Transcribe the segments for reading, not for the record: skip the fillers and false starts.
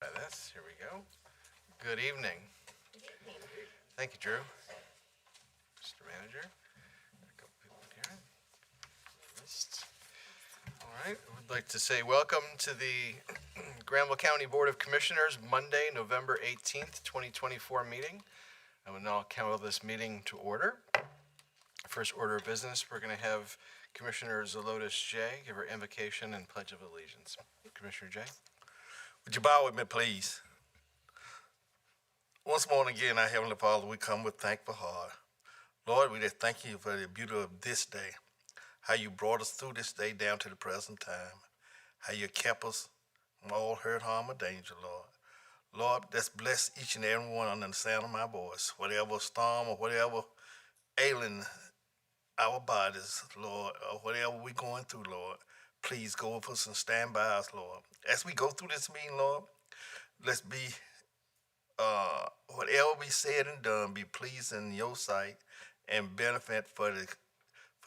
Try this. Here we go. Good evening. Thank you, Drew. Mr. Manager. A couple people here. List. All right. I would like to say welcome to the Granville County Board of Commissioners Monday, November 18th, 2024 meeting. I will now call this meeting to order. First order of business, we're going to have Commissioner Zelotes J. give her invocation and pledge of allegiance. Commissioner J. Would you bow with me, please? Once more and again, our Heavenly Father, we come with thankful heart. Lord, we just thank you for the beauty of this day, how you brought us through this day down to the present time, how you kept us from all hurt, harm, or danger, Lord. Lord, just bless each and every one under the sound of my voice, whatever storm or whatever ailing our bodies, Lord, or whatever we're going through, Lord, please go with us and stand by us, Lord. As we go through this meeting, Lord, let's be, whatever we said and done, be pleasing in your sight and benefit for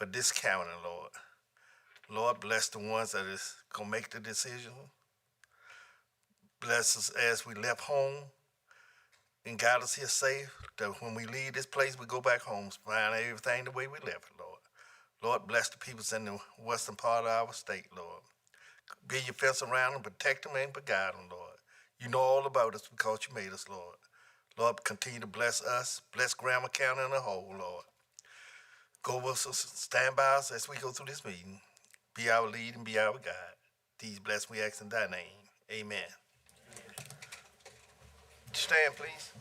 this county, Lord. Lord, bless the ones that is going to make the decision. Bless us as we left home and got us here safe, that when we leave this place, we go back home, find everything the way we left it, Lord. Lord, bless the people in the western part of our state, Lord. Be your fence around them, protect them, and guide them, Lord. You know all about us because you made us, Lord. Lord, continue to bless us, bless Granville County in the whole, Lord. Go with us, stand by us as we go through this meeting. Be our lead and be our guide. These bless we ask in thy name. Amen. Stand, please.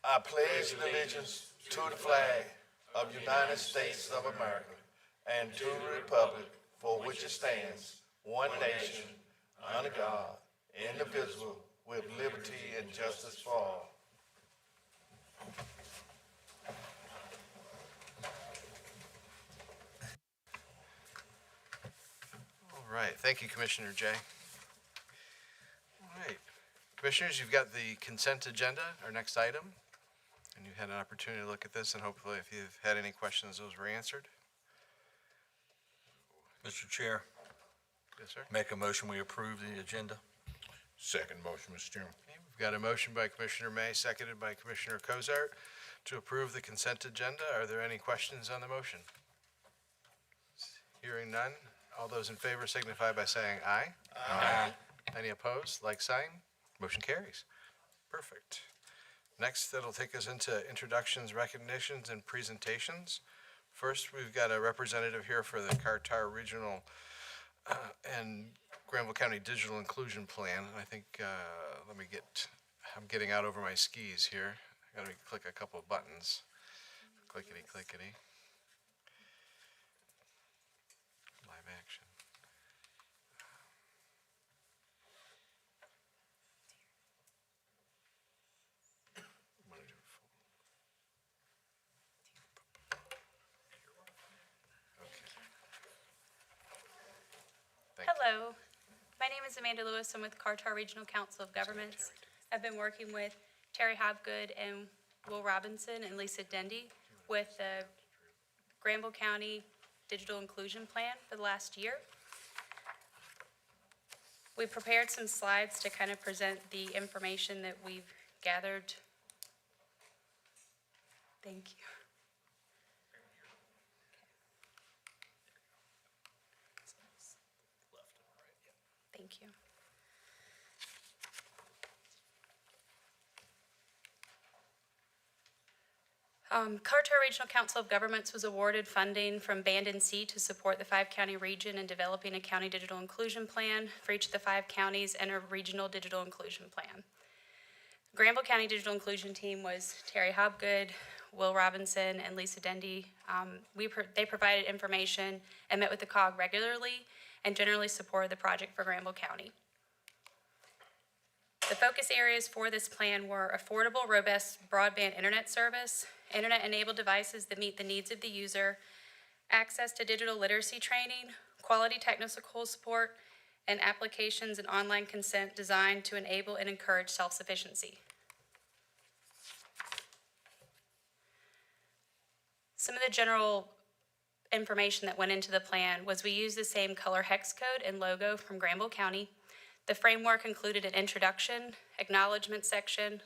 I pledge allegiance to the flag of the United States of America and to the republic for which it stands, one nation, under God, indivisible, with liberty and justice for all. All right. Thank you, Commissioner J. All right. Commissioners, you've got the consent agenda, our next item. And you had an opportunity to look at this, and hopefully if you've had any questions, those were answered. Mr. Chair, Yes, sir. make a motion we approve the agenda. Second motion, Mr. Chairman. Okay, we've got a motion by Commissioner May, seconded by Commissioner Cozart to approve the consent agenda. Are there any questions on the motion? Hearing none, all those in favor signify by saying aye. Aye. Any opposed? Like sign. Motion carries. Perfect. Next, that'll take us into introductions, recognitions, and presentations. First, we've got a representative here for the Carter Regional and Granville County Digital Inclusion Plan. I think, I'm getting out over my skis here. I gotta click a couple of buttons. Clickety, clickety. Live action. Hello, my name is Amanda Lewis. I'm with Carter Regional Council of Governments. I've been working with Terry Hobgood and Will Robinson and Lisa Dendy with the Granville County Digital Inclusion Plan for the last year. We prepared some slides to kind of present the information that we've gathered. Thank you. Thank you. Carter Regional Council of Governments was awarded funding from Band and C to support the 5-county region in developing a county digital inclusion plan for each of the 5 counties and a regional digital inclusion plan. Granville County Digital Inclusion Team was Terry Hobgood, Will Robinson, and Lisa Dendy. They provided information and met with the COG regularly and generally supported the project for Granville County. The focus areas for this plan were affordable, robust broadband internet service, internet-enabled devices that meet the needs of the user, access to digital literacy training, quality technical support, and applications and online consent designed to enable and encourage self-sufficiency. Some of the general information that went into the plan was we used the same color hex code and logo from Granville County. The framework included an introduction, acknowledgement section,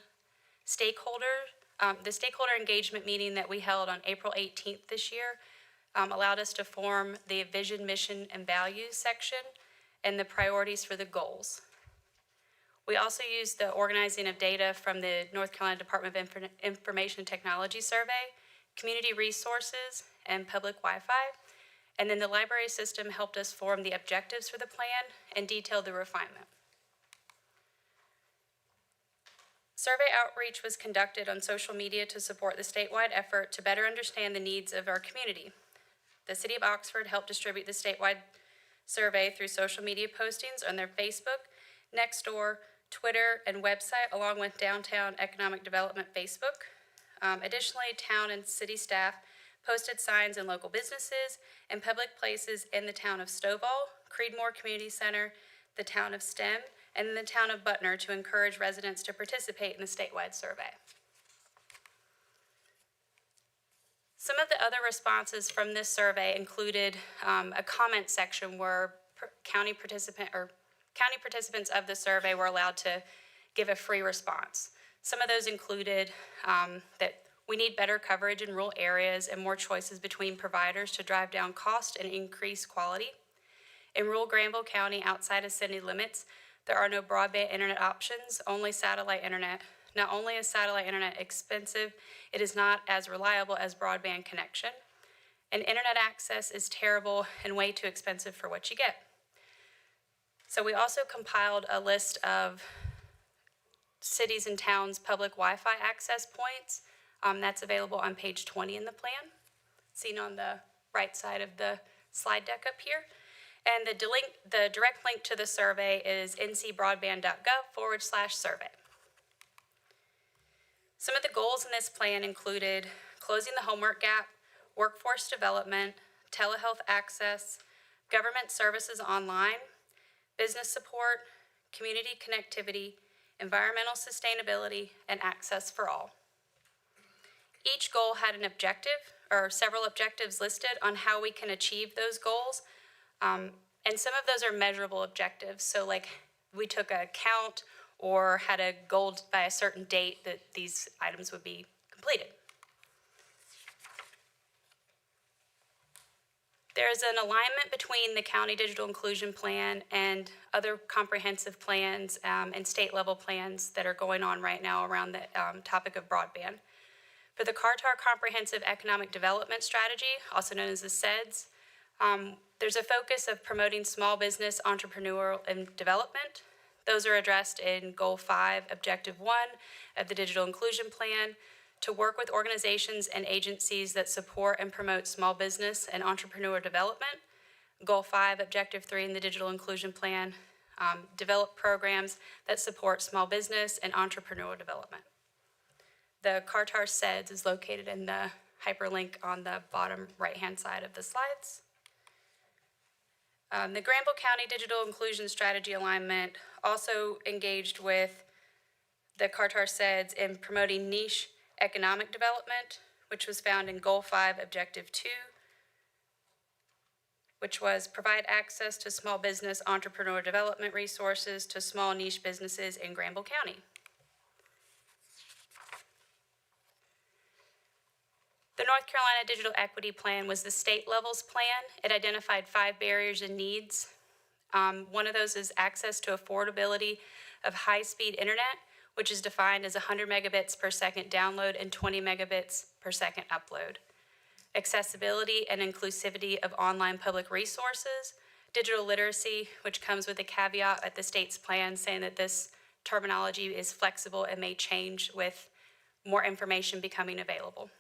the stakeholder engagement meeting that we held on April 18th this year allowed us to form the vision, mission, and values section and the priorities for the goals. We also used the organizing of data from the North Carolina Department of Information and Technology survey, community resources, and public Wi-Fi. And then the library system helped us form the objectives for the plan and detailed the refinement. Survey outreach was conducted on social media to support the statewide effort to better understand the needs of our community. The City of Oxford helped distribute the statewide survey through social media postings on their Facebook, Nextdoor, Twitter, and website, along with Downtown Economic Development Facebook. Additionally, town and city staff posted signs in local businesses and public places in the town of Stovall, Creedmoor Community Center, the town of Stem, and in the town of Butner to encourage residents to participate in the statewide survey. Some of the other responses from this survey included a comment section where county participants of the survey were allowed to give a free response. Some of those included that we need better coverage in rural areas and more choices between providers to drive down cost and increase quality. In rural Granville County, outside of city limits, there are no broadband internet options, only satellite internet. Not only is satellite internet expensive, it is not as reliable as broadband connection. And internet access is terrible and way too expensive for what you get. So we also compiled a list of cities and towns' public Wi-Fi access points. That's available on page 20 in the plan, seen on the right side of the slide deck up here. And the direct link to the survey is ncbroadband.gov/survey. Some of the goals in this plan included closing the homework gap, workforce development, telehealth access, government services online, business support, community connectivity, environmental sustainability, and access for all. Each goal had an objective or several objectives listed on how we can achieve those goals. And some of those are measurable objectives. So like we took a count or had a goal by a certain date that these items would be completed. There is an alignment between the County Digital Inclusion Plan and other comprehensive plans and state level plans that are going on right now around the topic of broadband. For the CARTAR Comprehensive Economic Development Strategy, also known as the CEDS, there's a focus of promoting small business, entrepreneurial, and development. Those are addressed in Goal 5, Objective 1 of the Digital Inclusion Plan, to work with organizations and agencies that support and promote small business and entrepreneur development. Goal 5, Objective 3 in the Digital Inclusion Plan, develop programs that support small business and entrepreneur development. The CARTAR CEDS is located in the hyperlink on the bottom right-hand side of the slides. The Granville County Digital Inclusion Strategy Alignment also engaged with the CARTAR CEDS in promoting niche economic development, which was found in Goal 5, Objective 2, which was provide access to small business entrepreneur development resources to small niche businesses in Granville County. The North Carolina Digital Equity Plan was the state levels plan. It identified 5 barriers and needs. One of those is access to affordability of high-speed internet, which is defined as 100 megabits per second download and 20 megabits per second upload. Accessibility and inclusivity of online public resources. Digital literacy, which comes with a caveat at the state's plan saying that this terminology is flexible and may change with more information becoming available.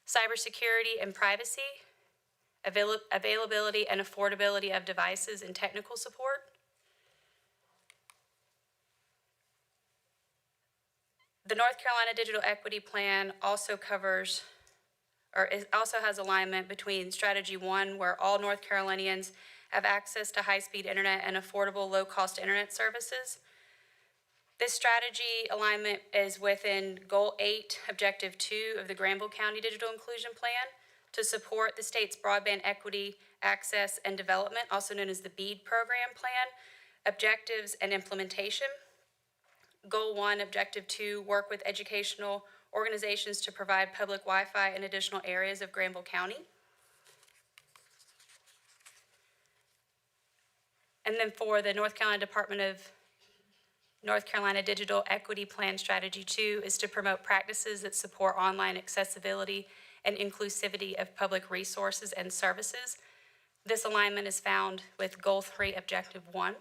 Cybersecurity and privacy, availability and affordability of devices and technical support. The North Carolina Digital Equity Plan also covers, also has alignment between Strategy 1, where all North Carolinians have access to high-speed internet and affordable low-cost internet services. This strategy alignment is within Goal 8, Objective 2 of the Granville County Digital Inclusion Plan. to support the state's broadband equity, access, and development, also known as the BEAD program plan, objectives and implementation. Goal 1, Objective 2, work with educational organizations to provide public Wi-Fi in additional areas of Granville County. And then for the North Carolina Digital Equity Plan Strategy 2 is to promote practices that support online accessibility and inclusivity of public resources and services. This alignment is found with Goal 3, Objective 1.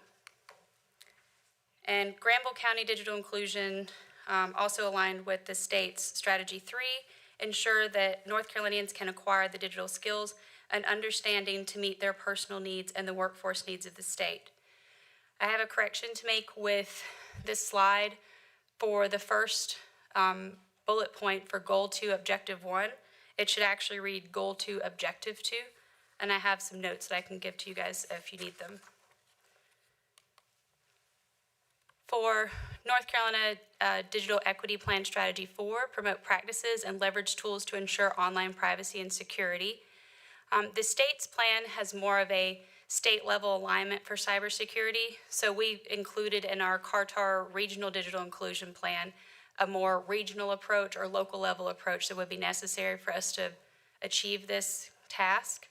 And Granville County Digital Inclusion also aligned with the state's Strategy 3, ensure that North Carolinians can acquire the digital skills and understanding to meet their personal needs and the workforce needs of the state. I have a correction to make with this slide for the first bullet point for Goal 2, Objective 1. It should actually read Goal 2, Objective 2, and I have some notes that I can give to you guys if you need them. For North Carolina Digital Equity Plan Strategy 4, promote practices and leverage tools to ensure online privacy and security. The state's plan has more of a state-level alignment for cybersecurity, so we included in our CARTAR Regional Digital Inclusion Plan a more regional approach or local-level approach that would be necessary for us to achieve this task.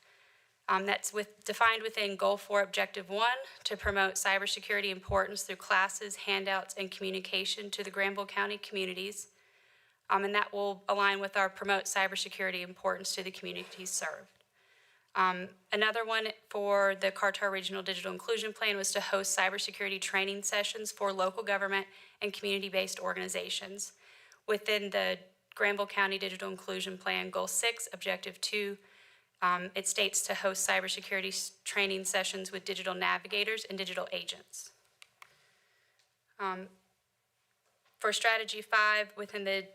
That's defined within Goal 4, Objective 1, to promote cybersecurity importance through classes, handouts, and communication to the Granville County communities. And that will align with our promote cybersecurity importance to the communities served. Another one for the CARTAR Regional Digital Inclusion Plan was to host cybersecurity training sessions for local government and community-based organizations. Within the Granville County Digital Inclusion Plan, Goal 6, Objective 2, it states to host cybersecurity training sessions with digital navigators and digital agents. For Strategy 5, within the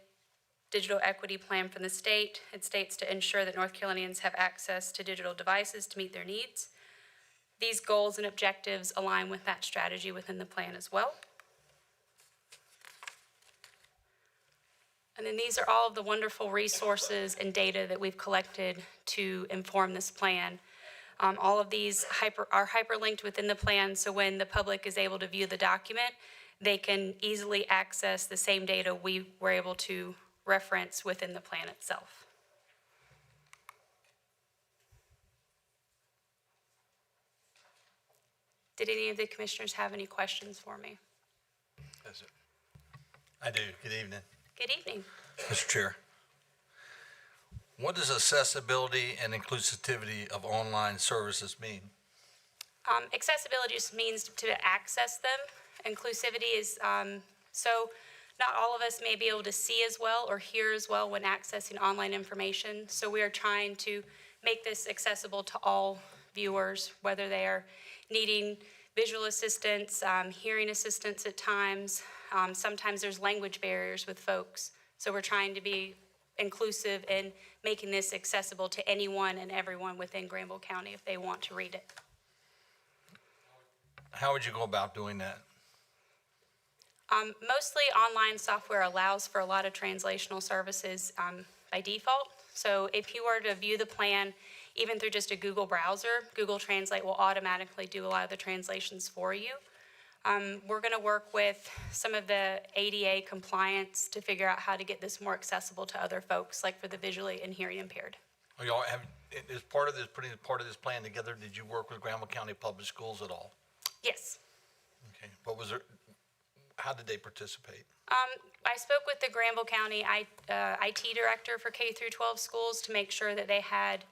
Digital Equity Plan from the state, it states to ensure that North Carolinians have access to digital devices to meet their needs. These goals and objectives align with that strategy within the plan as well. And then these are all of the wonderful resources and data that we've collected to inform this plan. All of these are hyperlinked within the plan, so when the public is able to view the document, they can easily access the same data we were able to reference within the plan itself. Did any of the commissioners have any questions for me? Is it? I do. Good evening. Good evening. Mr. Chair, what does accessibility and inclusivity of online services mean? Accessibility just means to access them. Inclusivity is, so not all of us may be able to see as well or hear as well when accessing online information. So we are trying to make this accessible to all viewers, whether they are needing visual assistance, hearing assistance at times. Sometimes there's language barriers with folks. So we're trying to be inclusive in making this accessible to anyone and everyone within Granville County if they want to read it. How would you go about doing that? Mostly online software allows for a lot of translational services by default. So if you were to view the plan, even through just a Google browser, Google Translate will automatically do a lot of the translations for you. We're going to work with some of the ADA compliance to figure out how to get this more accessible to other folks, like for the visually and hearing impaired. Are y'all as part of this, putting part of this plan together, did you work with Granville County Public Schools at all? Yes. Okay. What was there? How did they participate? I spoke with the Granville County IT director for K through 12 schools to make sure that they had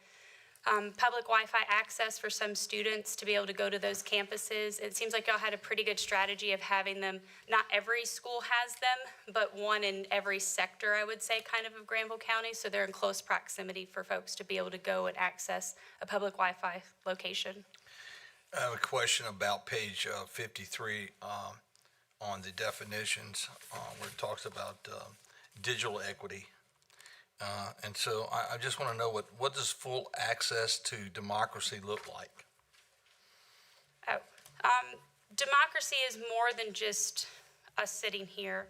public Wi-Fi access for some students to be able to go to those campuses. It seems like y'all had a pretty good strategy of having them, not every school has them, but one in every sector, I would say, kind of Granville County, so they're in close proximity for folks to be able to go and access a public Wi-Fi location. I have a question about page 53 on the definitions where it talks about digital equity. And so I just want to know what does full access to democracy look like? Democracy is more than just us sitting here.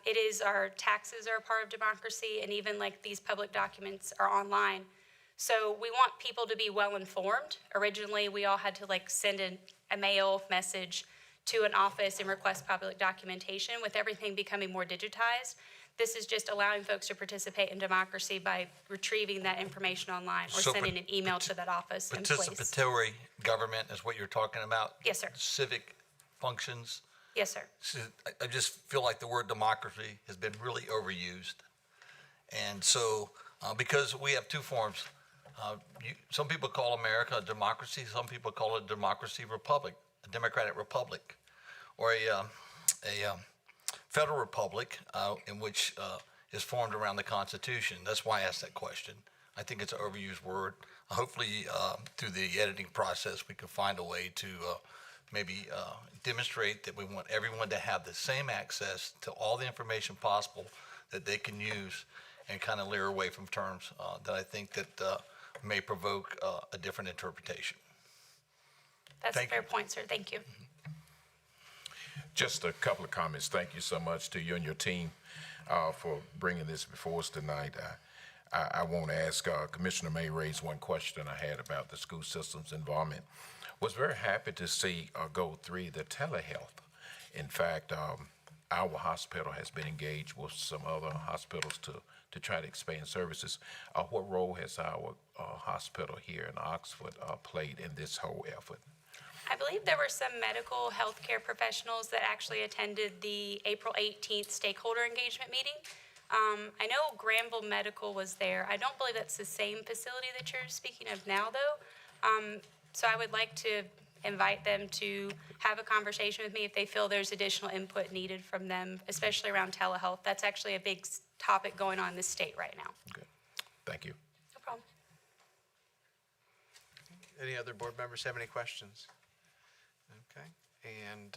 It is our taxes are a part of democracy, and even like these public documents are online. So we want people to be well-informed. Originally, we all had to send a mail message to an office and request public documentation. With everything becoming more digitized, this is just allowing folks to participate in democracy by retrieving that information online or So sending an email to that office in place. Participatory government is what you're talking about? Yes, sir. Civic functions? Yes, sir. So I just feel like the word democracy has been really overused. And so, because we have two forms, some people call America a democracy, some people call it a democracy republic, a democratic republic, or a federal republic in which is formed around the Constitution. That's why I asked that question. I think it's an overused word. Hopefully, through the editing process, we can find a way to maybe demonstrate that we want everyone to have the same access to all the information possible that they can use, and kind of leer away from terms that I think that may provoke a different interpretation. That's Thank a fair you. point, sir. Thank you. Just a couple of comments. Thank you so much to you and your team for bringing this before us tonight. I want to ask Commissioner May raised one question I had about the school system's involvement. Was very happy to see Goal 3, the telehealth. In fact, our hospital has been engaged with some other hospitals to try to expand services. What role has our hospital here in Oxford played in this whole effort? I believe there were some medical healthcare professionals that actually attended the April 18th stakeholder engagement meeting. I know Granville Medical was there. I don't believe that's the same facility that you're speaking of now, though. So I would like to invite them to have a conversation with me if they feel there's additional input needed from them, especially around telehealth. That's actually a big topic going on in this state right now. Good. Thank you. No problem. Any other board members have any questions? Okay, and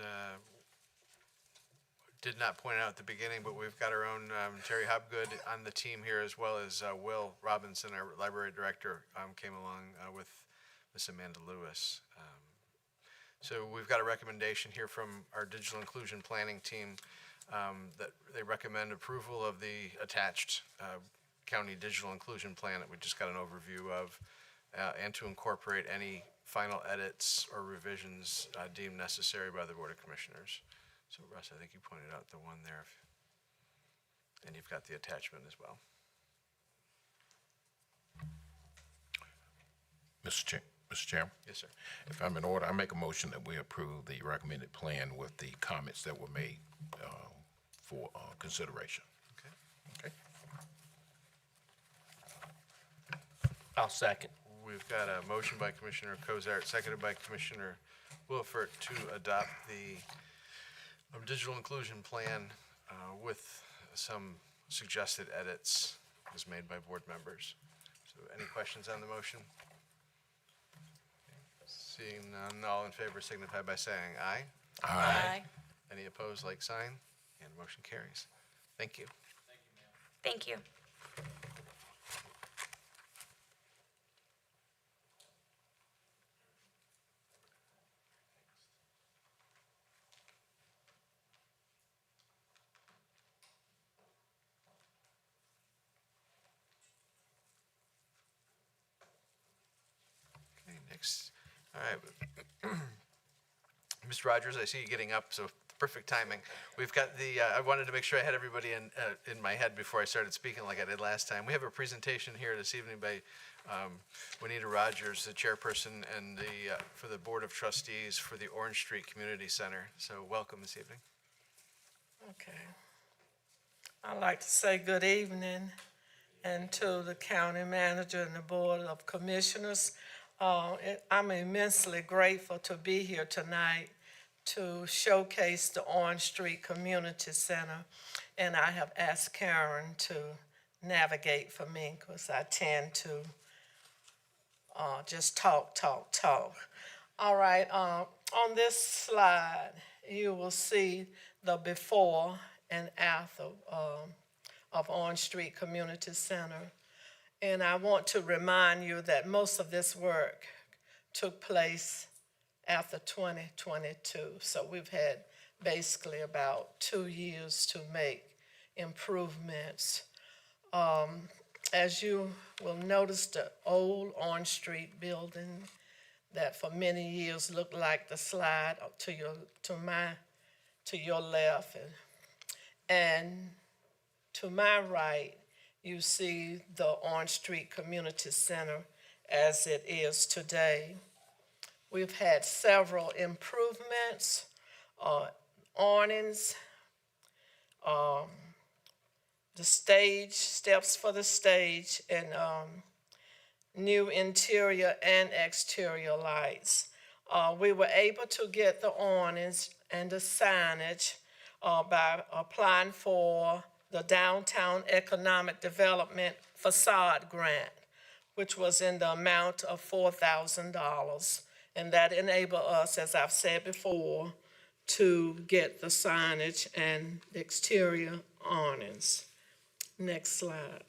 did not point out at the beginning, but we've got our own Terry Hobgood on the team here, as well as Will Robinson, our library director, came along with Miss Amanda Lewis. So we've got a recommendation here from our digital inclusion planning team that they recommend approval of the attached county digital inclusion plan that we just got an overview of, and to incorporate any final edits or revisions deemed necessary by the Board of Commissioners. So Russ, I think you pointed out the one there, and you've got the attachment as well. Mr. Chairman? Yes, sir. If I'm in order, I make a motion that we approve the recommended plan with the comments that were made for consideration. Okay. Okay. I'll second. We've got a motion by Commissioner Cozart, seconded by Commissioner Wilford, to adopt the digital inclusion plan with some suggested edits as made by board members. So any questions on the motion? Seeing none, all in favor signify by saying aye. Aye. Any opposed, like sign, and motion carries. Thank you. Thank you. Okay, next, all right. Mr. Rogers, I see you getting up, so perfect timing. We've got the, I wanted to make sure I had everybody in my head before I started speaking like I did last time. We have a presentation here this evening by Juanita Rogers, the chairperson and for the Board of Trustees for the Orange Street Community Center. So welcome this evening. Okay. I'd like to say good evening and to the county manager and the Board of Commissioners. I'm immensely grateful to be here tonight to showcase the Orange Street Community Center. And I have asked Karen to navigate for me because I tend to just talk. All right, on this slide, you will see the before and after of Orange Street Community Center. And I want to remind you that most of this work took place after 2022. So we've had basically about 2 years to make improvements. As you will notice, the old Orange Street building that for many years looked like the slide up to your left, and to my right, you see the Orange Street Community Center as it is today. We've had several improvements, awnings, the stage, steps for the stage, and new interior and exterior lights. We were able to get the awnings and the signage by applying for the Downtown Economic Development Facade Grant, which was in the amount of $4,000. And that enabled us, as I've said before, to get the signage and the exterior awnings. Next slide.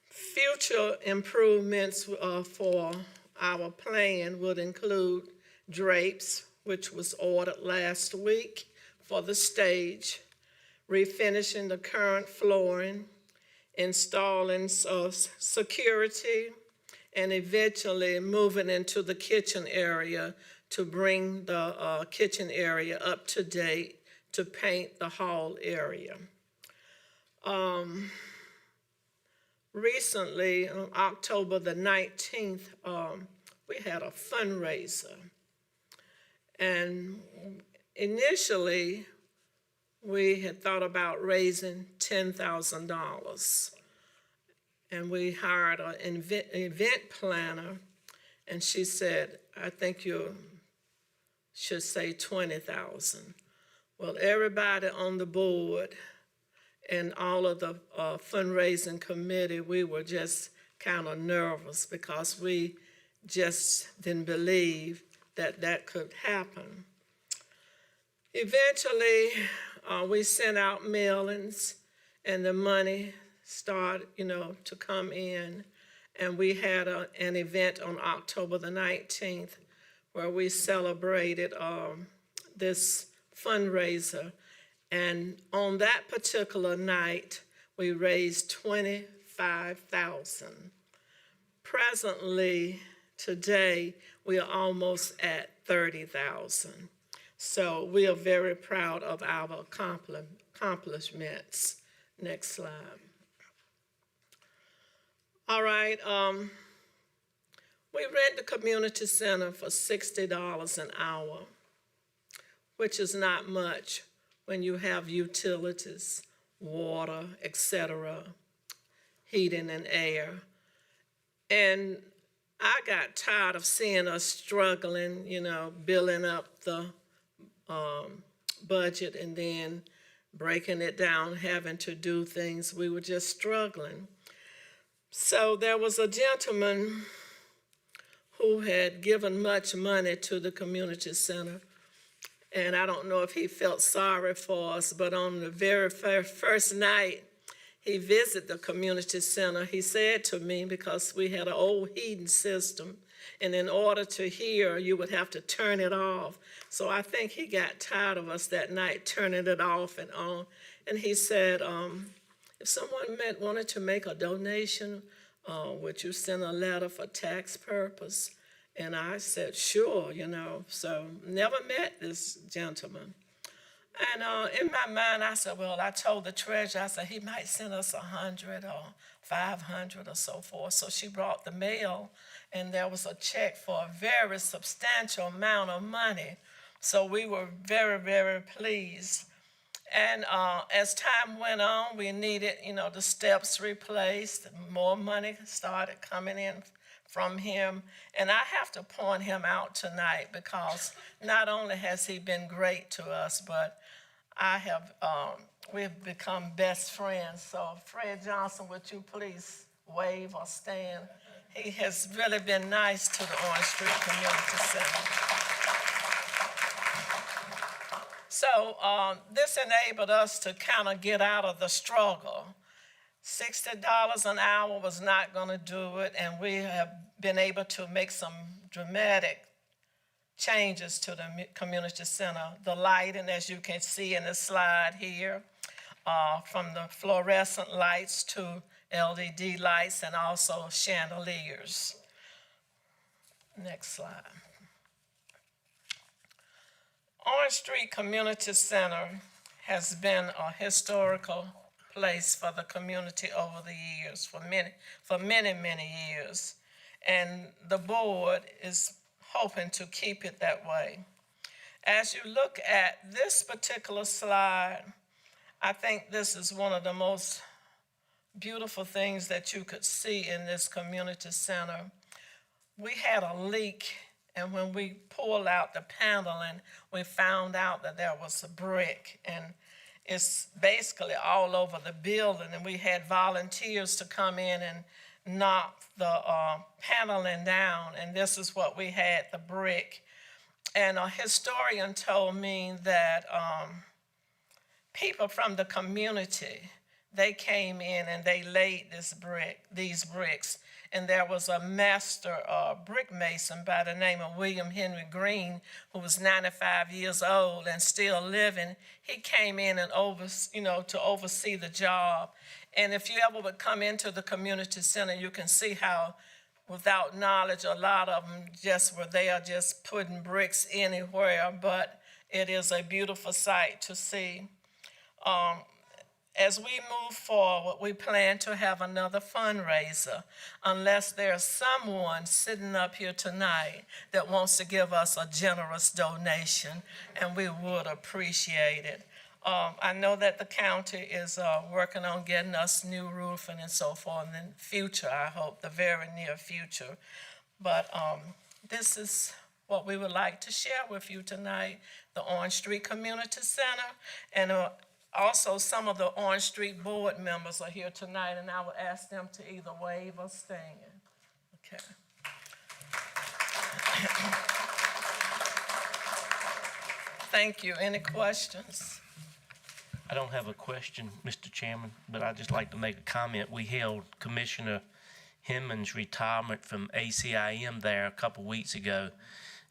Future improvements for our plan would include drapes, which was ordered last week for the stage, refinishing the current flooring, installing security, and eventually moving into the kitchen area to bring the kitchen area up to date, to paint the hall area. Recently, on October the 19th, we had a fundraiser. And initially, we had thought about raising $10,000. And we hired an event planner, and she said, I think you should say 20,000. Well, everybody on the board and all of the fundraising committee, we were just kind of nervous because we just didn't believe that that could happen. Eventually, we sent out mailings, and the money started, to come in. And we had an event on October the 19th where we celebrated this fundraiser. And on that particular night, we raised $25,000. Presently, today, we are almost at $30,000. So we are very proud of our accomplishments. Next slide. All right, we rent the community center for $60 an hour, which is not much when you have utilities, water, etc., heating and air. And I got tired of seeing us struggling, building up the budget and then breaking it down, having to do things. We were just struggling. So there was a gentleman who had given much money to the community center. And I don't know if he felt sorry for us, but on the very first night he visited the community center, he said to me, because we had an old heating system, and in order to hear, you would have to turn it off. So I think he got tired of us that night, turning it off and on. And he said, if someone wanted to make a donation, would you send a letter for tax purpose? And I said, sure, so never met this gentleman. And in my mind, I said, well, I told the treasurer, I said, he might send us 100 or 500 or so forth. So she brought the mail, and there was a check for a very substantial amount of money. So we were very, very pleased. And as time went on, we needed, the steps replaced. More money started coming in from him. And I have to point him out tonight because not only has he been great to us, but we've become best friends. So Fred Johnson, would you please wave or stand? He has really been nice to the Orange Street Community Center. So this enabled us to kind of get out of the struggle. $60 an hour was not going to do it, and we have been able to make some dramatic changes to the community center. The lighting, as you can see in the slide here, from the fluorescent lights to LED lights and also chandeliers. Next slide. Orange Street Community Center has been a historical place for the community over the years, for many years. And the board is hoping to keep it that way. As you look at this particular slide, I think this is one of the most beautiful things that you could see in this community center. We had a leak, and when we pulled out the paneling, we found out that there was a brick, and it's basically all over the building, and we had volunteers to come in and knock the paneling down, and this is what we had, the brick. And a historian told me that people from the community, they came in and they laid these bricks. And there was a master brick mason by the name of William Henry Green, who was 95 years old and still living. He came in and to oversee the job. And if you ever would come into the community center, you can see how, without knowledge, a lot of them just were there just putting bricks anywhere. But it is a beautiful sight to see. As we move forward, we plan to have another fundraiser, unless there's someone sitting up here tonight that wants to give us a generous donation, and we would appreciate it. I know that the county is working on getting us new roofing and so forth in the future, I hope, the very near future. But this is what we would like to share with you tonight, the Orange Street Community Center, and also, some of the Orange Street board members are here tonight, and I would ask them to either wave or stand. Okay. Thank you. Any questions? I don't have a question, Mr. Chairman, but I'd just like to make a comment. We held Commissioner Hinman's retirement from ACIM there a couple weeks ago,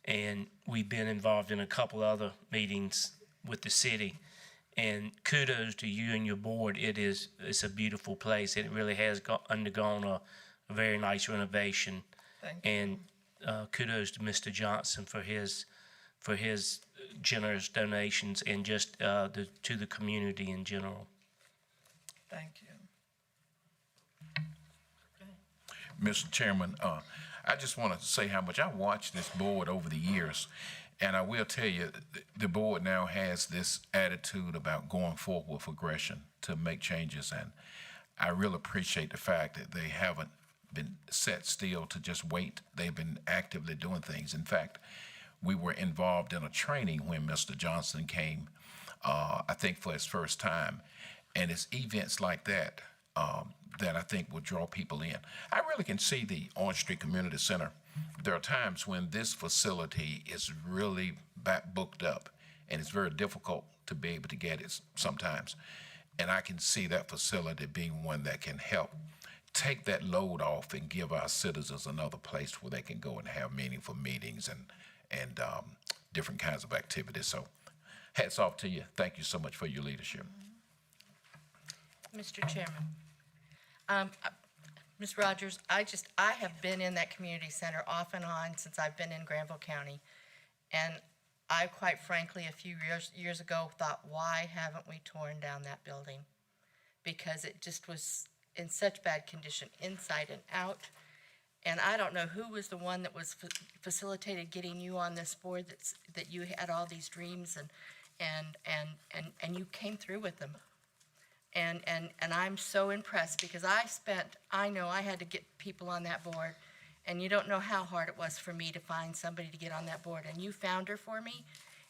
and we've been involved in a couple other meetings with the city. And kudos to you and your board. It's a beautiful place. It really has undergone a very nice renovation. Thank you. And kudos to Mr. Johnson for his generous donations and just to the community in general. Thank you. Mr. Chairman, I just want to say how much I watched this board over the years. And I will tell you, the board now has this attitude about going forward with aggression to make changes. And I really appreciate the fact that they haven't been set still to just wait. They've been actively doing things. In fact, we were involved in a training when Mr. Johnson came, I think for his first time. And it's events like that that I think will draw people in. I really can see the Orange Street Community Center. There are times when this facility is really booked up, and it's very difficult to be able to get it sometimes. And I can see that facility being one that can help take that load off and give our citizens another place where they can go and have meaningful meetings and different kinds of activities. So hats off to you. Thank you so much for your leadership. Mr. Chairman, Ms. Rogers, I have been in that community center off and on since I've been in Granville County. And I quite frankly, a few years ago, thought, why haven't we torn down that building? Because it just was in such bad condition, inside and out. And I don't know who was the one that was facilitated getting you on this board, that you had all these dreams and you came through with them. And I'm so impressed because I know I had to get people on that board, and you don't know how hard it was for me to find somebody to get on that board. And you found her for me,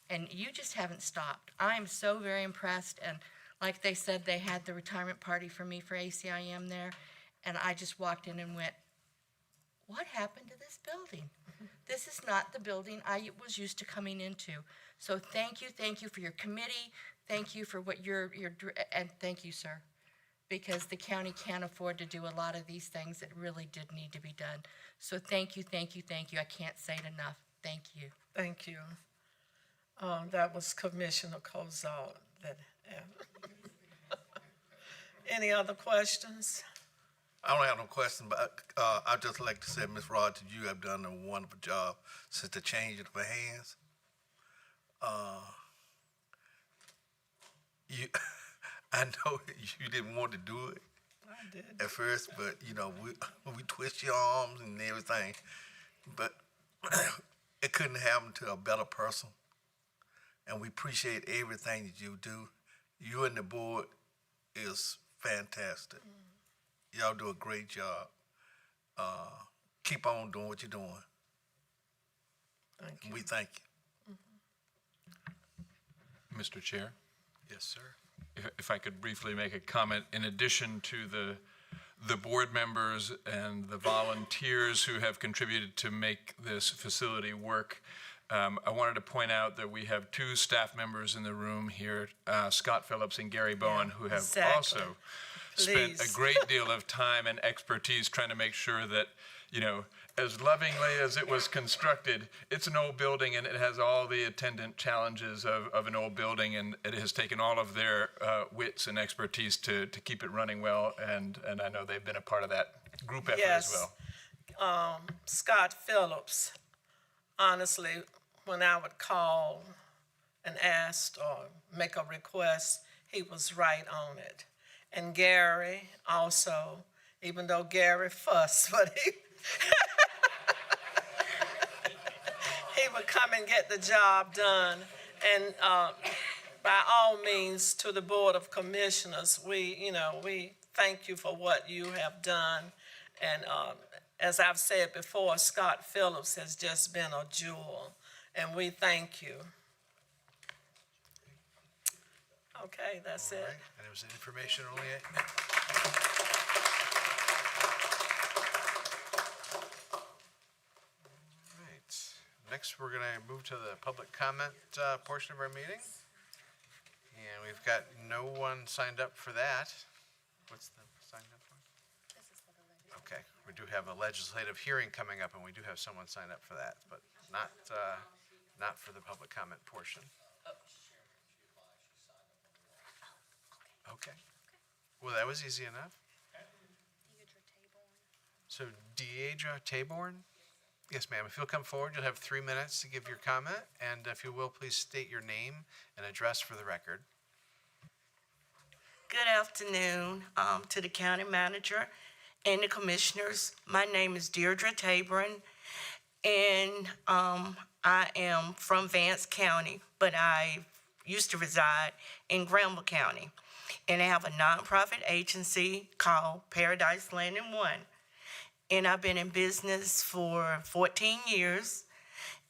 and you just haven't stopped. I'm so very impressed. And like they said, they had the retirement party for me for ACIM there, and I just walked in and went, what happened to this building? This is not the building I was used to coming into. So thank you for your committee. Thank you for what and thank you, sir, because the county can't afford to do a lot of these things that really did need to be done. So thank you. I can't say it enough. Thank you. Thank you. That was Commissioner Cozart. Any other questions? I don't have no question, but I'd just like to say, Ms. Rogers, you have done a wonderful job since the change of the hands. You, I know you didn't want to do it I did. at first, but you know we twist your arms and everything, but it couldn't happen to a better person. And we appreciate everything that you do. You and the board is fantastic. Y'all do a great job. Keep on doing what you're doing. Thank you. We thank you. Mr. Chair, Yes, sir. if I could briefly make a comment, in addition to the board members and the volunteers who have contributed to make this facility work, I wanted to point out that we have two staff members in the room here, Scott Phillips and Gary Bowen, who have exactly. also spent Please. a great deal of time and expertise trying to make sure that, you know, as lovingly as it was constructed, it's an old building and it has all the attendant challenges of an old building, and it has taken all of their wits and expertise to keep it running well, and I know they've been a part of that group effort as Yes. well. Scott Phillips, honestly, when I would call and ask or make a request, he was right on it. And Gary also, even though Gary fussed, but he he would come and get the job done. And by all means, to the Board of Commissioners, we thank you for what you have done. And as I've said before, Scott Phillips has just been a jewel, and we thank you. Okay, that's All it. right, and it was an information only. Right, next we're gonna move to the public comment portion of our meeting. And we've got no one signed up for that. What's the signed up for? Okay, we do have a legislative hearing coming up, and we do have someone signed up for that, but not for the public comment portion. Okay. Well, that was easy enough. So Deidre Taborn? Yes, ma'am. If you'll come forward, you'll have 3 minutes to give your comment, and if you will, please state your name and address for the record. Good afternoon to the county manager and the commissioners. My name is Deirdre Taborn, and I am from Vance County, but I used to reside in Granville County. And I have a nonprofit agency called Paradise Land and One. And I've been in business for 14 years.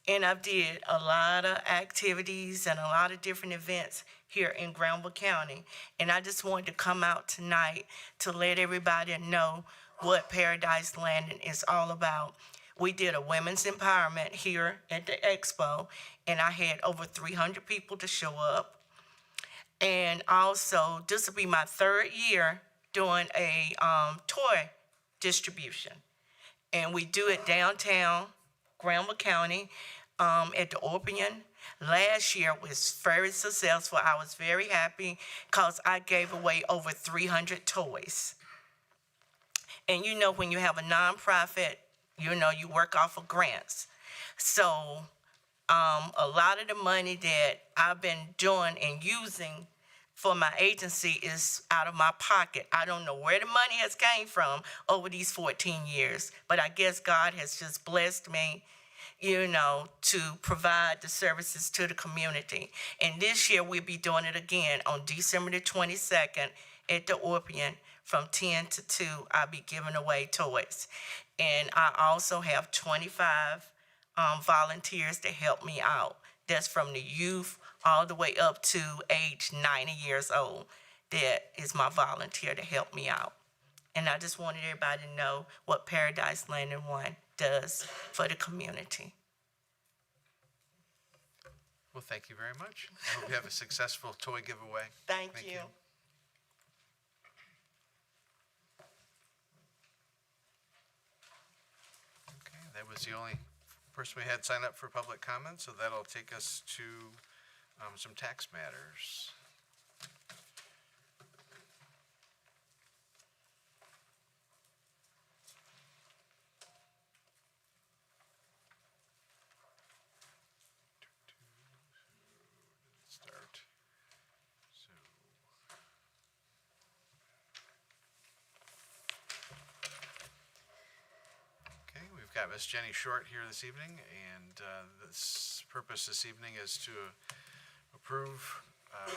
And I've did a lot of activities and a lot of different events here in Granville County. And I just wanted to come out tonight to let everybody know what Paradise Landing is all about. We did a women's empowerment here at the expo, and I had over 300 people to show up. And also, this will be my 3rd year doing a toy distribution. And we do it downtown, Granville County, at the Orpinion. Last year was very successful. I was very happy because I gave away over 300 toys. And you know, when you have a nonprofit, you know, you work off of grants. So a lot of the money that I've been doing and using for my agency is out of my pocket. I don't know where the money has came from over these 14 years, but I guess God has just blessed me, you know, to provide the services to the community. And this year we'll be doing it again on December the 22nd at the Orpinion from 10 to 2. I'll be giving away toys. And I also have 25 volunteers to help me out. That's from the youth all the way up to age 90 years old. That is my volunteer to help me out. And I just wanted everybody to know what Paradise Land and One does for the community. Well, thank you very much. I hope you have a successful toy giveaway. Thank you. Okay, that was the only person we had signed up for public comment, so that'll take us to some tax matters. got Miss Jenny Short here this evening, and this purpose this evening is to approve a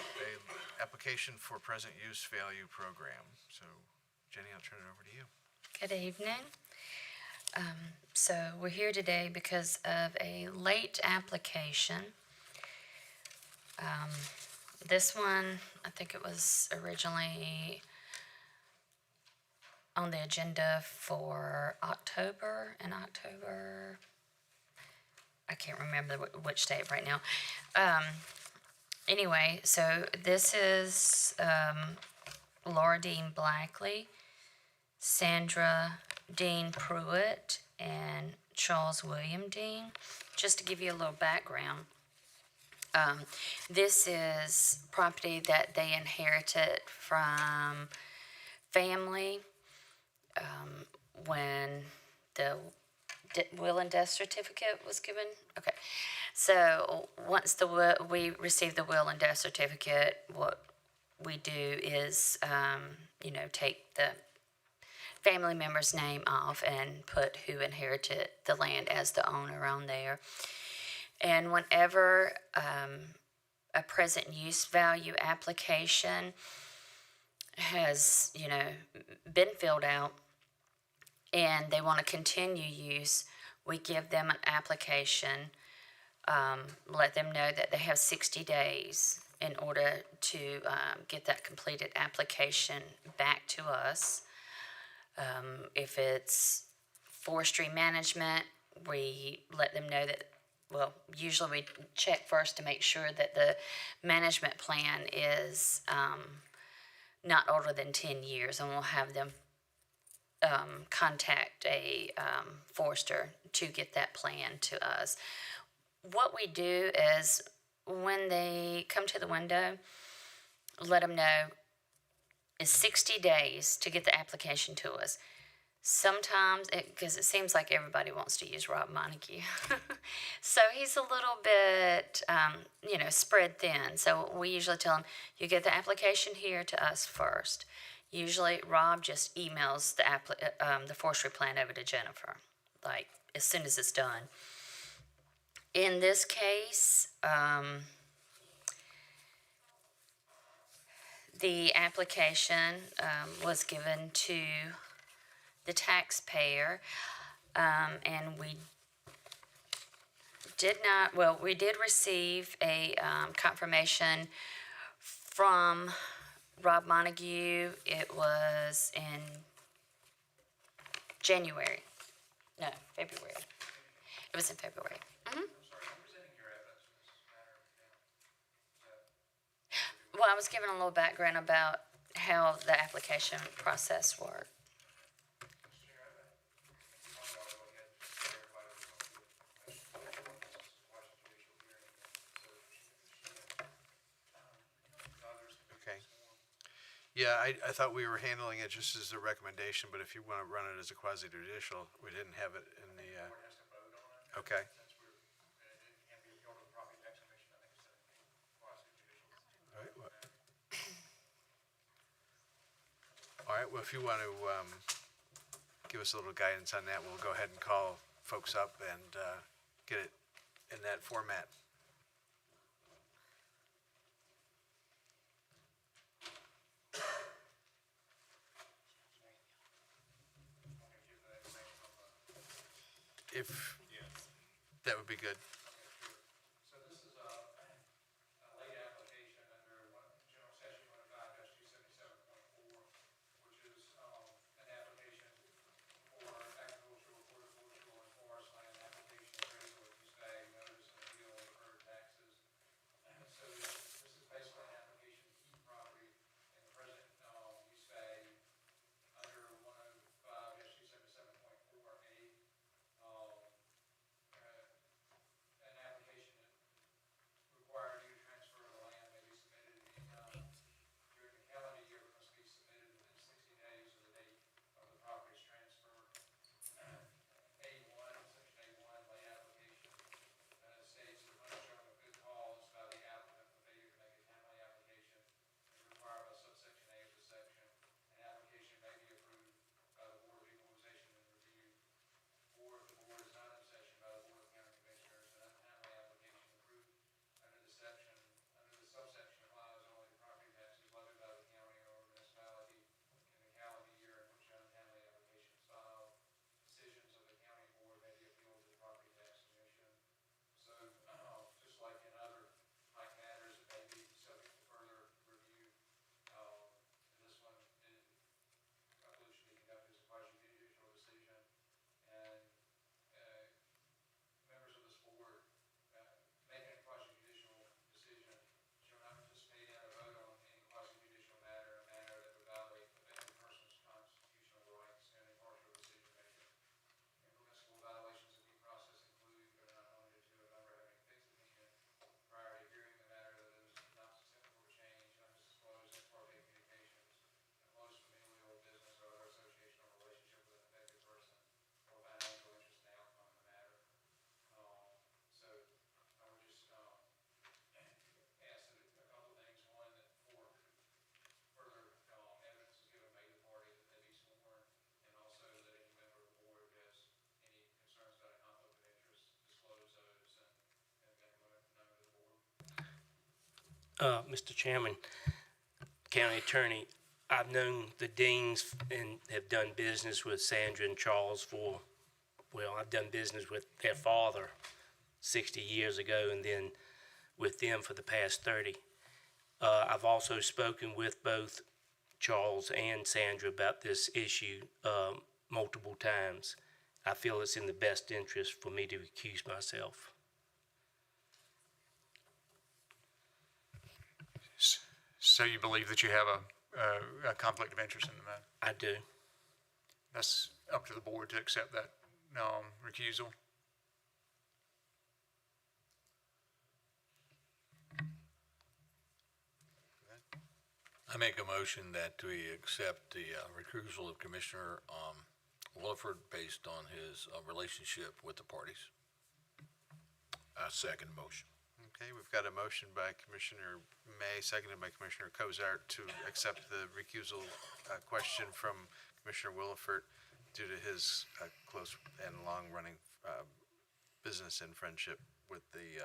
application for present use value program. So Jenny, I'll turn it over to you. Good evening. So we're here today because of a late application. This one, I think it was originally on the agenda for October, I can't remember which date right now. Anyway, so this is Laura Dean Blackley, Sandra Dean Pruitt, and Charles William Dean. Just to give you a little background, this is property that they inherited from family when the will and death certificate was given. Okay, so once we receive the will and death certificate, what we do is, take the family member's name off and put who inherited the land as the owner on there. And whenever a present use value application has, been filled out and they want to continue use, we give them an application, let them know that they have 60 days in order to get that completed application back to us. If it's forestry management, we let them know that, well, usually we check first to make sure that the management plan is not older than 10 years, and we'll have them contact a forester to get that plan to us. What we do is when they come to the window, let them know it's 60 days to get the application to us. Sometimes, because it seems like everybody wants to use Rob Montague. So he's a little bit, spread thin. So we usually tell him, you get the application here to us first. Usually Rob just emails the forestry plan over to Jennifer, like as soon as it's done. In this case, the application was given to the taxpayer, and we did receive a confirmation from Rob Montague. It was in February. It was in February. Well, I was giving a little background about how the application process worked. Okay. Yeah, I thought we were handling it just as a recommendation, but if you want to run it as a quasi-judicial, we didn't have it in the, okay. All right, well, if you want to give us a little guidance on that, we'll go ahead and call folks up and get it in that format. If, that would be good. So this is a late application under General Session 105-277.4, which is an application for agricultural, horticultural, and forest land application, appraisal, use value, notice, and appeal of deferred taxes. And so this is basically an application to keep property in the present use value under 105-277.4A. Mr. Chairman, County Attorney, I've known the Deans and have done business with Sandra and Charles I've done business with their father 60 years ago and then with them for the past 30. I've also spoken with both Charles and Sandra about this issue multiple times. I feel it's in the best interest for me to recuse myself. So you believe that you have a conflict of interest in the matter? I do. That's up to the board to accept that recusal. I make a motion that we accept the recusal of Commissioner Williford based on his relationship with the parties. I second motion. Okay, we've got a motion by Commissioner May, seconded by Commissioner Cozart to accept the recusal question from Commissioner Williford due to his close and long-running business and friendship with the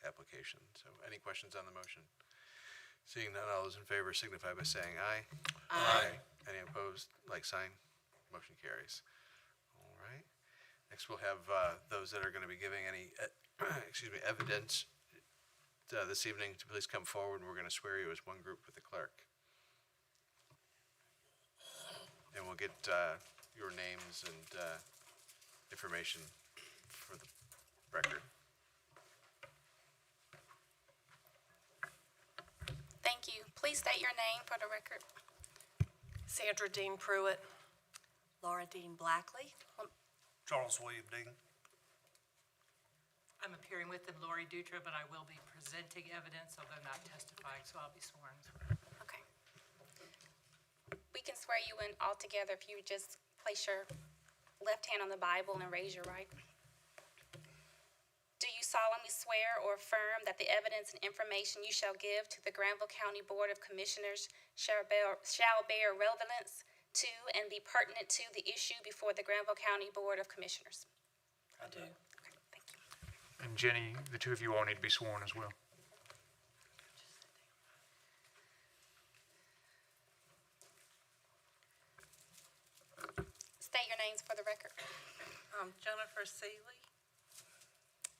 application. So any questions on the motion? Seeing none, all those in favor signify by saying aye. Aye. Any opposed, like sign? Motion carries. All right. Next, we'll have those that are going to be giving any, evidence this evening to please come forward. We're going to swear you as one group with the clerk. And we'll get your names and information for the record. Thank you. Please state your name for the record. Sandra Dean Pruitt. Laura Dean Blackley. Charles William Dean. I'm appearing with them, Lori Dutra, but I will be presenting evidence, although not testifying, so I'll be sworn. Okay. We can swear you in all together if you would just place your left hand on the Bible and raise your right. Do you solemnly swear or affirm that the evidence and information you shall give to the Granville County Board of Commissioners shall bear relevance to and be pertinent to the issue before the Granville County Board of Commissioners? I do. Okay, thank you. And Jenny, the two of you all need to be sworn as well. State your names for the record. Jennifer Seeley.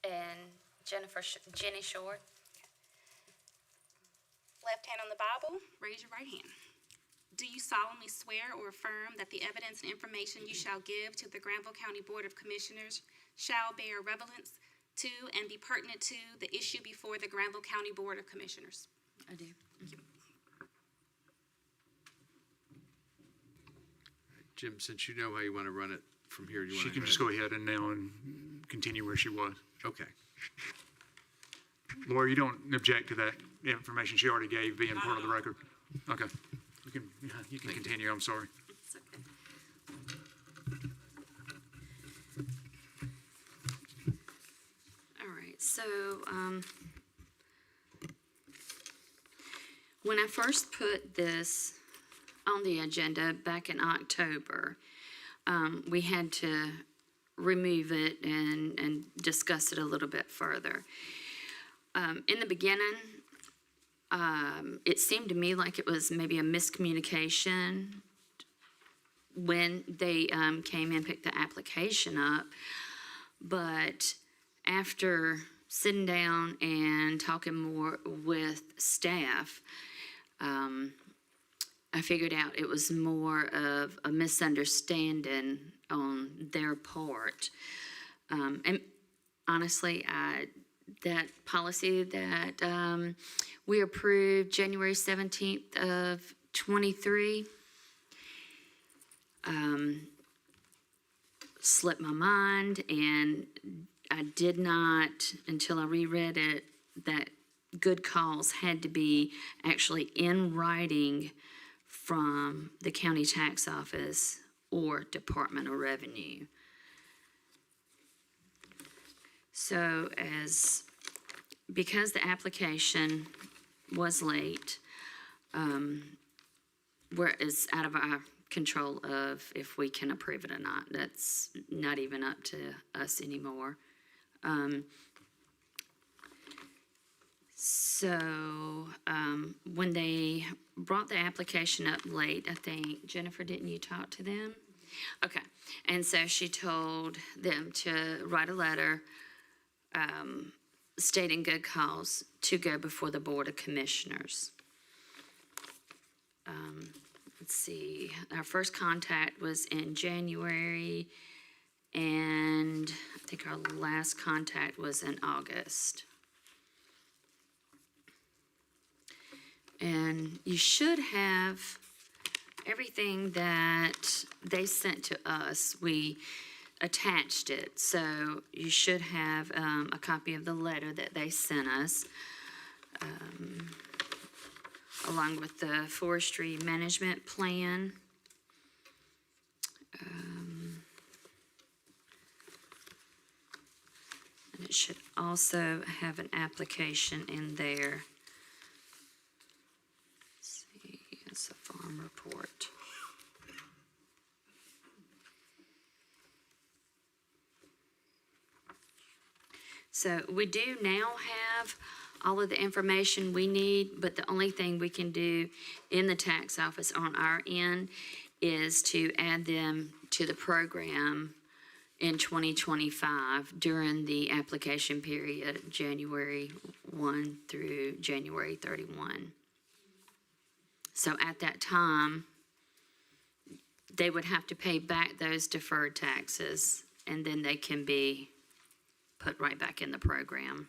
And Jenny Short. Left hand on the Bible, raise your right hand. Do you solemnly swear or affirm that the evidence and information you shall give to the Granville County Board of Commissioners shall bear relevance to and be pertinent to the issue before the Granville County Board of Commissioners? I do. Thank you. Jim, since you know how you want to run it from here, you want to... She can just go ahead and now and continue where she was. Okay. Laura, you don't object to that information she already gave being part of the record? Okay. You can continue, I'm sorry. It's okay. All right, so, when I first put this on the agenda back in October, we had to remove it and discuss it a little bit further. In the beginning, it seemed to me like it was maybe a miscommunication when they came and picked the application up. But after sitting down and talking more with staff, I figured out it was more of a misunderstanding on their part. And honestly, that policy that we approved January 17th of 23 slipped my mind, and I did not, until I reread it, that good calls had to be actually in writing from the county tax office or Department of Revenue. So because the application was late, it's out of our control of if we can approve it or not. That's not even up to us anymore. So, when they brought the application up late, I think, Jennifer, didn't you talk to them? Okay, and so she told them to write a letter, stating good cause to go before the Board of Commissioners. Let's see, our first contact was in January, and I think our last contact was in August. And you should have everything that they sent to us. We attached it, so you should have a copy of the letter that they sent us, along with the forestry management plan. And it should also have an application in there. Let's see, it's a farm report. So we do now have all of the information we need, but the only thing we can do in the tax office on our end is to add them to the program in 2025 during the application period, January 1 through January 31. So at that time, they would have to pay back those deferred taxes, and then they can be put right back in the program.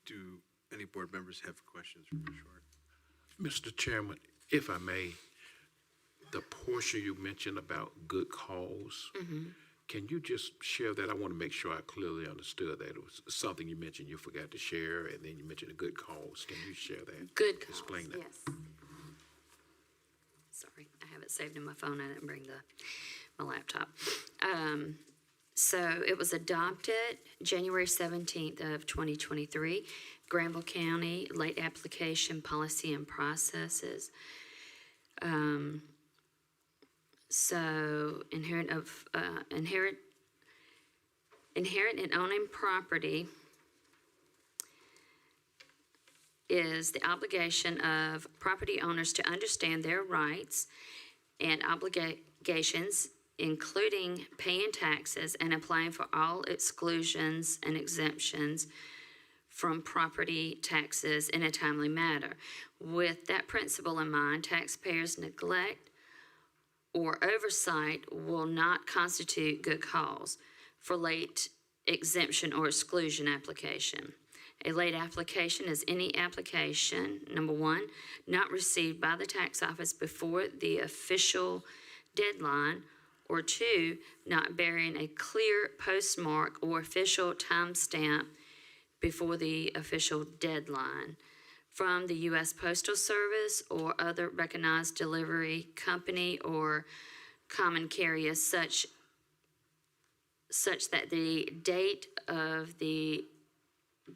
Do any board members have questions for Ms. Short? Mr. Chairman, if I may, the portion you mentioned about good cause, can you just share that? I want to make sure I clearly understood that. It was something you mentioned you forgot to share, and then you mentioned a good cause. Can you share that? Good cause, Explain that. yes. Sorry, I have it saved in my phone. I didn't bring my laptop. So it was adopted January 17th of 2023, Granville County Late Application Policy and Processes. So inherent in owning property is the obligation of property owners to understand their rights and obligations, including paying taxes and applying for all exclusions and exemptions from property taxes in a timely manner. With that principle in mind, taxpayers' neglect or oversight will not constitute good cause for late exemption or exclusion application. A late application is any application, number one, not received by the tax office before the official deadline, or two, not bearing a clear postmark or official timestamp before the official deadline from the U.S. Postal Service or other recognized delivery company or common carrier such that the date of the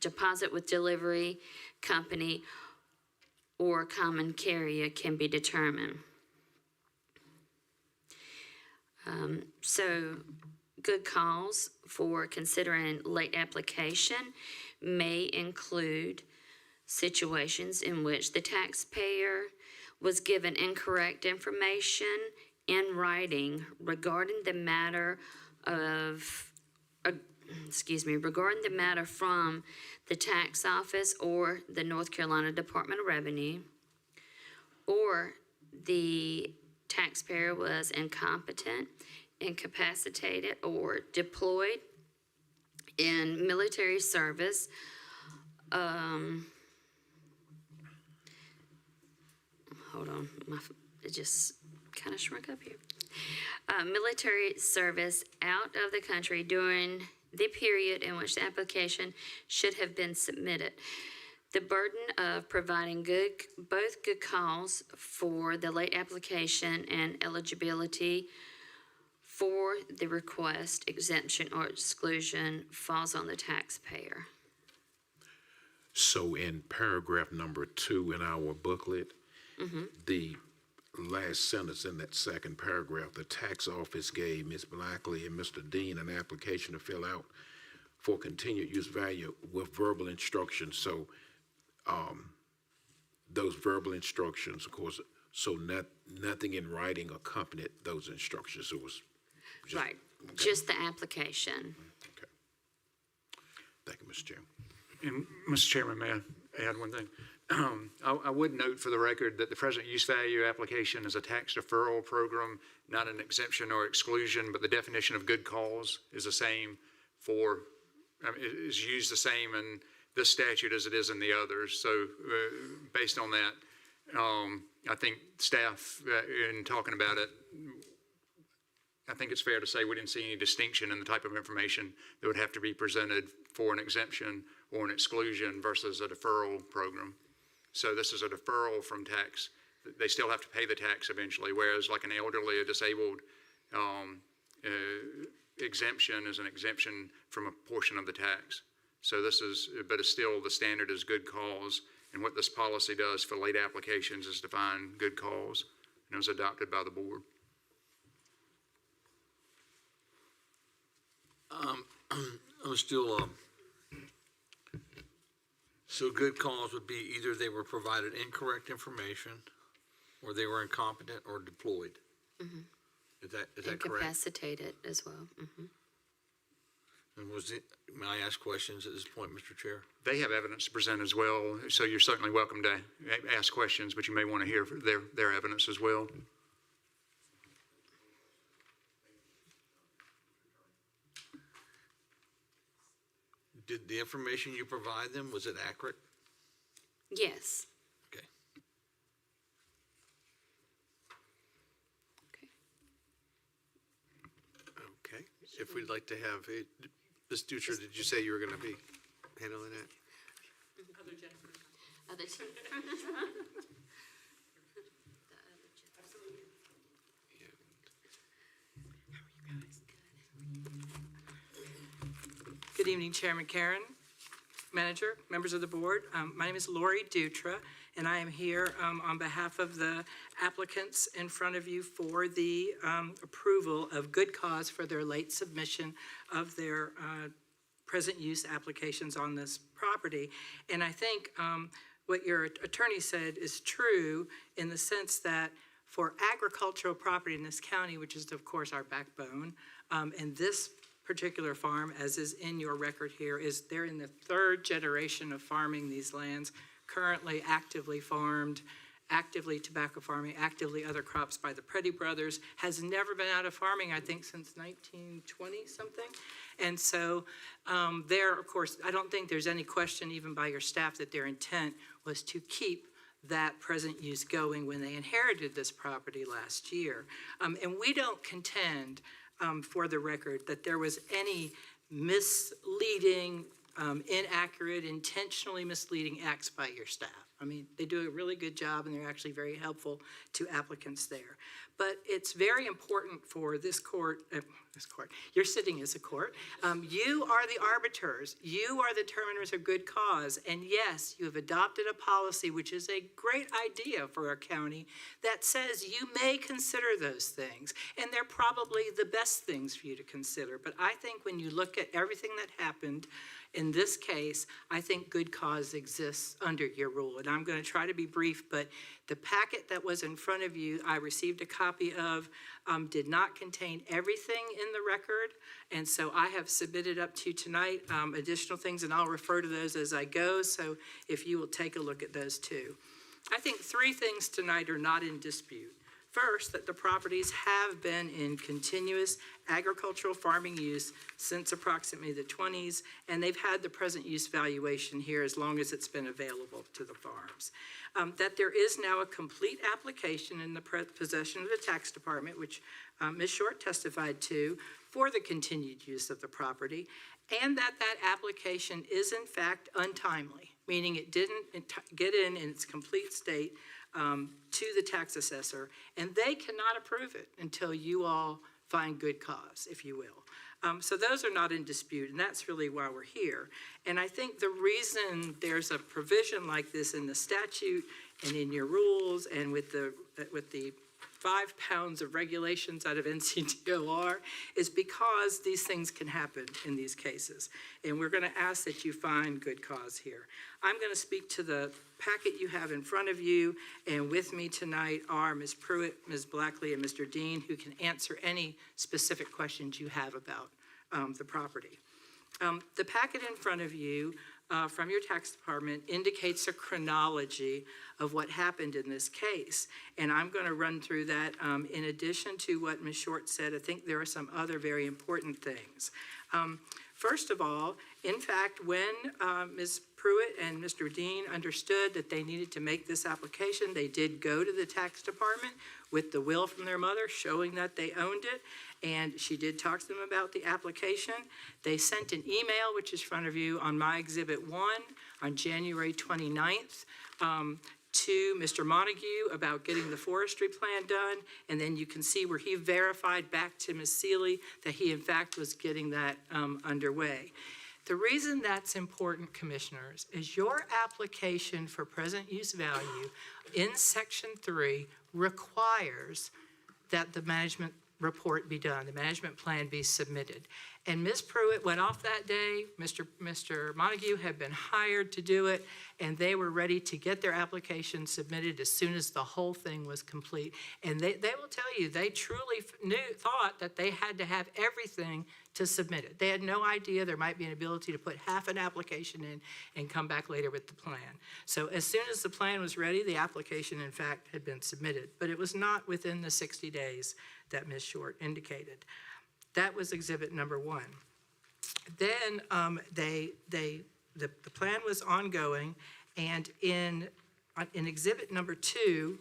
deposit with delivery company or common carrier can be determined. So good cause for considering late application may include situations in which the taxpayer was given incorrect information in writing regarding the matter from the tax office or the North Carolina Department of Revenue, or the taxpayer was incompetent, incapacitated, or deployed in military service. Hold on, it just kind of shrunk up here. Military service out of the country during the period in which the application should have been submitted. The burden of providing both good cause for the late application and eligibility for the request, exemption, or exclusion falls on the taxpayer. So in paragraph number 2 in our booklet, The last sentence in that second paragraph, the tax office gave Ms. Blackley and Mr. Dean an application to fill out for continued use value with verbal instructions. So, those verbal instructions, of course, so nothing in writing accompanied those instructions. It was just, Right, just the application. okay. Thank you, Mr. Chairman. And, Mr. Chairman, may I add one thing? I would note for the record that the present use value application is a tax deferral program, not an exemption or exclusion, but the definition of good cause is the same is used the same in this statute as it is in the others. So based on that, I think staff, in talking about it, I think it's fair to say we didn't see any distinction in the type of information that would have to be presented for an exemption or an exclusion versus a deferral program. So this is a deferral from tax. They still have to pay the tax eventually, whereas like an elderly or disabled exemption is an exemption from a portion of the tax. So but it's still, the standard is good cause. And what this policy does for late applications is define good cause, and it was adopted by the board. I'm still, so good cause would be either they were provided incorrect information, or they were incompetent or deployed. Is that correct? Incapacitated as well. And may I ask questions at this point, Mr. Chair? They have evidence to present as well, so you're certainly welcome to ask questions, but you may want to hear their evidence as well. Did the information you provide them, was it accurate? Yes. Okay. Okay, if we'd like to have, Ms. Dutra, did you say you were going to be handling that? Other Good evening, Chairman Karen, Manager, members of the board. My name is Lori Dutra, and I am here on behalf of the applicants in front of you for the approval of good cause for their late submission of their present use applications on this property. And I think what your attorney said is true in the sense that for agricultural property in this county, which is of course our backbone, and this particular farm, as is in your record here, is they're in the third generation of farming these lands, currently actively farmed, actively tobacco farming, actively other crops by the Preddy brothers, has never been out of farming, I think, since 1920 something. And so there, of course, I don't think there's any question even by your staff that their intent was to keep that present use going when they inherited this property last year. And we don't contend, for the record, that there was any misleading, inaccurate, intentionally misleading acts by your staff. I mean, they do a really good job and they're actually very helpful to applicants there. But it's very important for this court, you're sitting as a court, you are the arbiters, you are the determiners of good cause, and yes, you have adopted a policy, which is a great idea for our county, that says you may consider those things, and they're probably the best things for you to consider. But I think when you look at everything that happened, in this case, I think good cause exists under your rule. And I'm going to try to be brief, but the packet that was in front of you, I received a copy of, did not contain everything in the record. And so I have submitted up to you tonight additional things, and I'll refer to those as I go. So if you will take a look at those too. I think three things tonight are not in dispute. First, that the properties have been in continuous agricultural farming use since approximately the 20s, and they've had the present use valuation here as long as it's been available to the farms. That there is now a complete application in the possession of the tax department, which Ms. Short testified to, for the continued use of the property, and that that application is in fact untimely, meaning it didn't get in its complete state to the tax assessor, and they cannot approve it until you all find good cause, if you will. So those are not in dispute, and that's really why we're here. And I think the reason there's a provision like this in the statute and in your rules and with the 5 pounds of regulations out of NCDOR is because these things can happen in these cases. And we're going to ask that you find good cause here. I'm going to speak to the packet you have in front of you, and with me tonight are Ms. Pruitt, Ms. Blackley, and Mr. Dean, who can answer any specific questions you have about the property. The packet in front of you from your tax department indicates a chronology of what happened in this case. And I'm going to run through that. In addition to what Ms. Short said, I think there are some other very important things. First of all, in fact, when Ms. Pruitt and Mr. Dean understood that they needed to make this application, they did go to the tax department with the will from their mother showing that they owned it, and she did talk to them about the application. They sent an email, which is in front of you on my Exhibit 1 on January 29th, to Mr. Montague about getting the forestry plan done, and then you can see where he verified back to Ms. Seeley that he in fact was getting that underway. The reason that's important, commissioners, is your application for present use value in Section 3 requires that the management report be done, the management plan be submitted. And Ms. Pruitt went off that day. Mr. Montague had been hired to do it, and they were ready to get their application submitted as soon as the whole thing was complete. And they will tell you, they truly thought that they had to have everything to submit it. They had no idea there might be an ability to put half an application in and come back later with the plan. So as soon as the plan was ready, the application, in fact, had been submitted. But it was not within the 60 days that Ms. Short indicated. That was exhibit number 1. Then the plan was ongoing, and in exhibit number 2,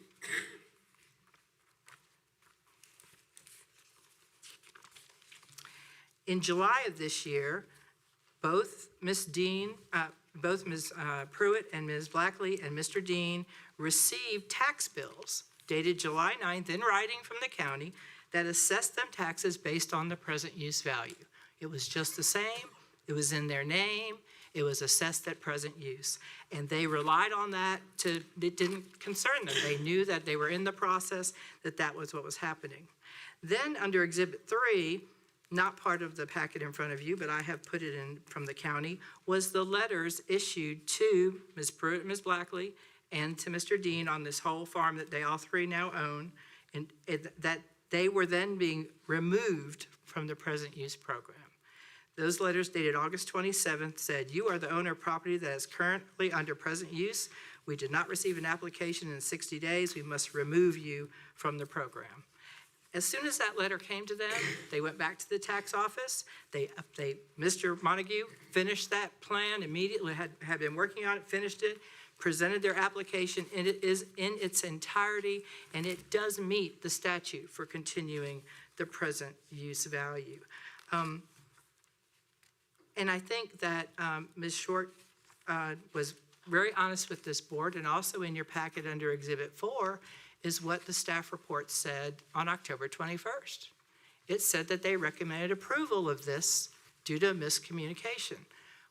in July of this year, both Ms. Pruitt and Ms. Blackley and Mr. Dean received tax bills dated July 9th in writing from the county that assessed them taxes based on the present use value. It was just the same. It was in their name. It was assessed at present use. And they relied on that it didn't concern them. They knew that they were in the process, that was what was happening. Then under Exhibit 3, not part of the packet in front of you, but I have put it in from the county, was the letters issued to Ms. Pruitt, Ms. Blackley, and to Mr. Dean on this whole farm that they all three now own, and that they were then being removed from the present use program. Those letters dated August 27th said, "You are the owner of property that is currently under present use. We did not receive an application in 60 days. We must remove you from the program." As soon as that letter came to them, they went back to the tax office. Mr. Montague finished that plan immediately, had been working on it, finished it, presented their application, and it is in its entirety, and it does meet the statute for continuing the present use value. And I think that Ms. Short was very honest with this board, and also in your packet under Exhibit 4 is what the staff report said on October 21st. It said that they recommended approval of this due to miscommunication.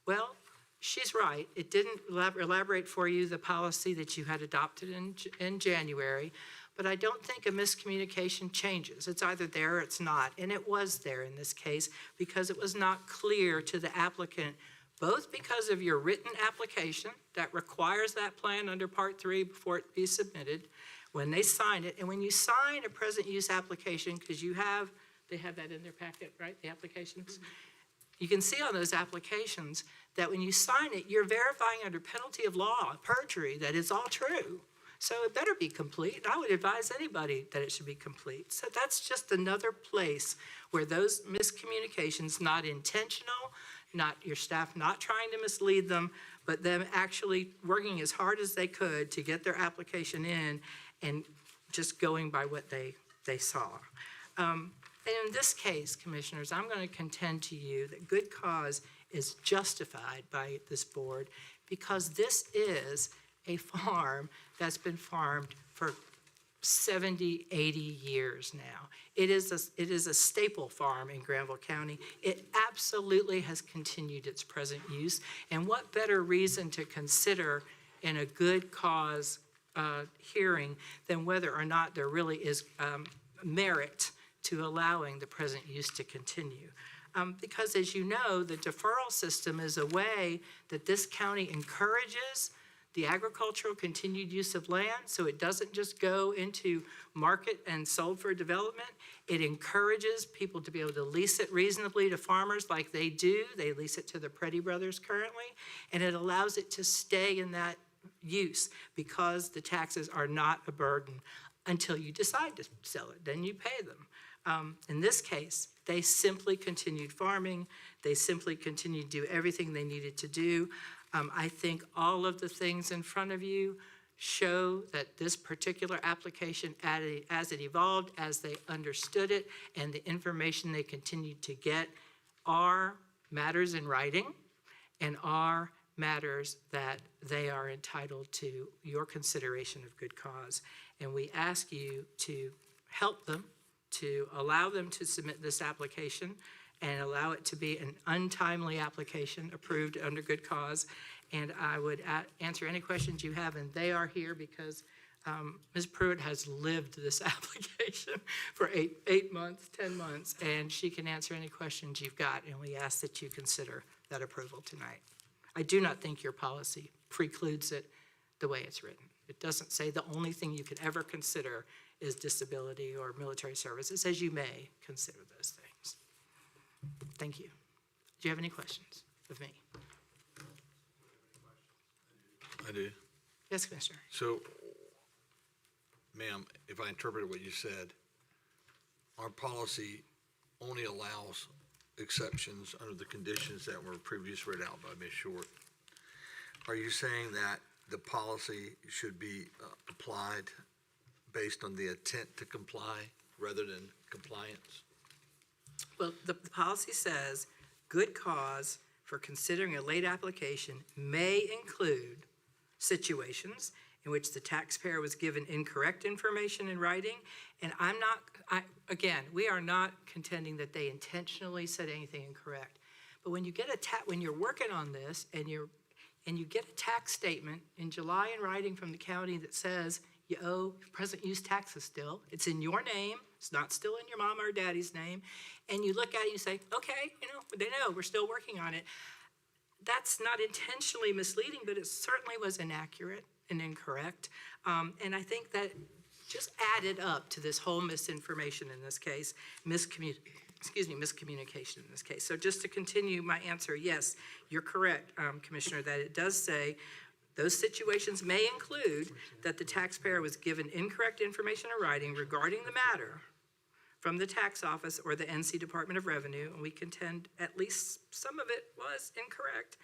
Well, she's right. It didn't elaborate for you the policy that you had adopted in January, but I don't think a miscommunication changes. It's either there or it's not, and it was there in this case because it was not clear to the applicant, both because of your written application that requires that plan under Part 3 before it be submitted, when they sign it, and when you sign a present use application, because they have that in their packet, right, the applications? Mm-hmm. You can see on those applications that when you sign it, you're verifying under penalty of law, perjury, that it's all true. So it better be complete. I would advise anybody that it should be complete. So that's just another place where those miscommunications, not intentional, not your staff not trying to mislead them, but them actually working as hard as they could to get their application in and just going by what they saw. And in this case, commissioners, I'm going to contend to you that good cause is justified by this board because this is a farm that's been farmed for 70, 80 years now. It is a staple farm in Granville County. It absolutely has continued its present use. And what better reason to consider in a good cause hearing than whether or not there really is merit to allowing the present use to continue. Because as you know, the deferral system is a way that this county encourages the agricultural continued use of land, so it doesn't just go into market and sold for development. It encourages people to be able to lease it reasonably to farmers like they do. They lease it to the Preddy brothers currently, and it allows it to stay in that use because the taxes are not a burden until you decide to sell it, then you pay them. In this case, they simply continued farming. They simply continued to do everything they needed to do. I think all of the things in front of you show that this particular application, as it evolved, as they understood it, and the information they continued to get are matters in writing and are matters that they are entitled to your consideration of good cause. And we ask you to help them, to allow them to submit this application and allow it to be an untimely application approved under good cause. And I would answer any questions you have, and they are here because Ms. Pruitt has lived this application for 8 months, 10 months, and she can answer any questions you've got, and we ask that you consider that approval tonight. I do not think your policy precludes it the way it's written. It doesn't say the only thing you could ever consider is disability or military service. It says you may consider those things. Thank you. Do you have any questions of me? I do. Yes, Commissioner. So, ma'am, if I interpreted what you said, our policy only allows exceptions under the conditions that were previously read out by Ms. Short. Are you saying that the policy should be applied based on the intent to comply rather than compliance? Well, the policy says good cause for considering a late application may include situations in which the taxpayer was given incorrect information in writing. And again, we are not contending that they intentionally said anything incorrect. But when you get when you're working on this and you get a tax statement in July in writing from the county that says you owe present use taxes still, it's in your name, it's not still in your mom or daddy's name, and you look at it and you say, okay, they know, we're still working on it. That's not intentionally misleading, but it certainly was inaccurate and incorrect. And I think that just added up to this whole misinformation in this case, miscommunication in this case. So just to continue my answer, yes, you're correct, Commissioner, that it does say those situations may include that the taxpayer was given incorrect information in writing regarding the matter from the tax office or the NC Department of Revenue, and we contend at least some of it was incorrect,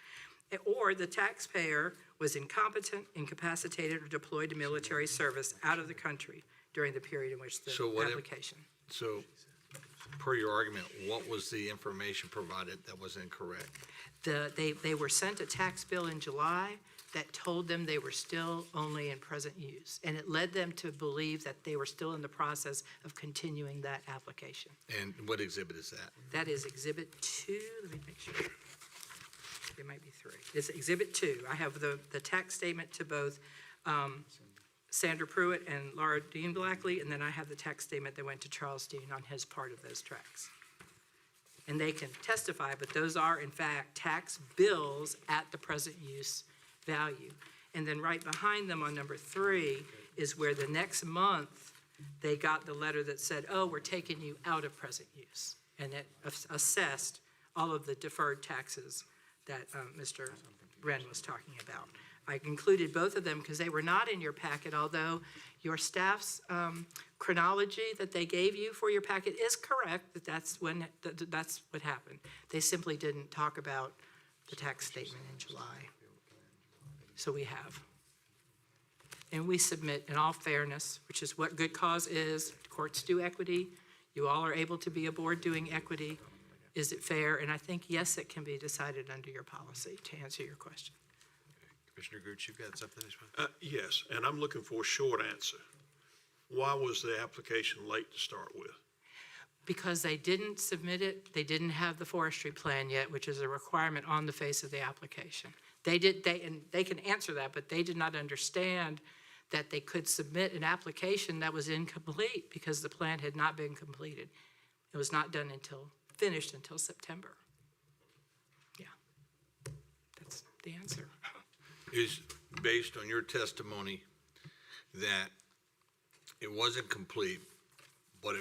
or the taxpayer was incompetent, incapacitated, or deployed to military service out of the country during the period in which the application. So, per your argument, what was the information provided that was incorrect? They were sent a tax bill in July that told them they were still only in present use. And it led them to believe that they were still in the process of continuing that application. And what exhibit is that? That is Exhibit 2. Let me make sure. There might be 3. It's Exhibit 2. I have the tax statement to both Sandra Pruitt and Laura Dean Blackley, and then I have the tax statement that went to Charles Dean on his part of those tracts. And they can testify, but those are, in fact, tax bills at the present use value. And then right behind them on number 3 is where the next month they got the letter that said, oh, we're taking you out of present use. And it assessed all of the deferred taxes that Mr. Wren was talking about. I included both of them because they were not in your packet, although your staff's chronology that they gave you for your packet is correct, that that's what happened. They simply didn't talk about the tax statement in July. So we have. And we submit in all fairness, which is what good cause is. Courts do equity. You all are able to be a board doing equity. Is it fair? And I think, yes, it can be decided under your policy, to answer your question. Commissioner Gooch, you've got something? Yes, and I'm looking for a short answer. Why was the application late to start with? Because they didn't submit it, they didn't have the forestry plan yet, which is a requirement on the face of the application. And they can answer that, but they did not understand that they could submit an application that was incomplete because the plan had not been completed. It was not done finished until September. Yeah, that's the answer. Is based on your testimony that it wasn't complete, but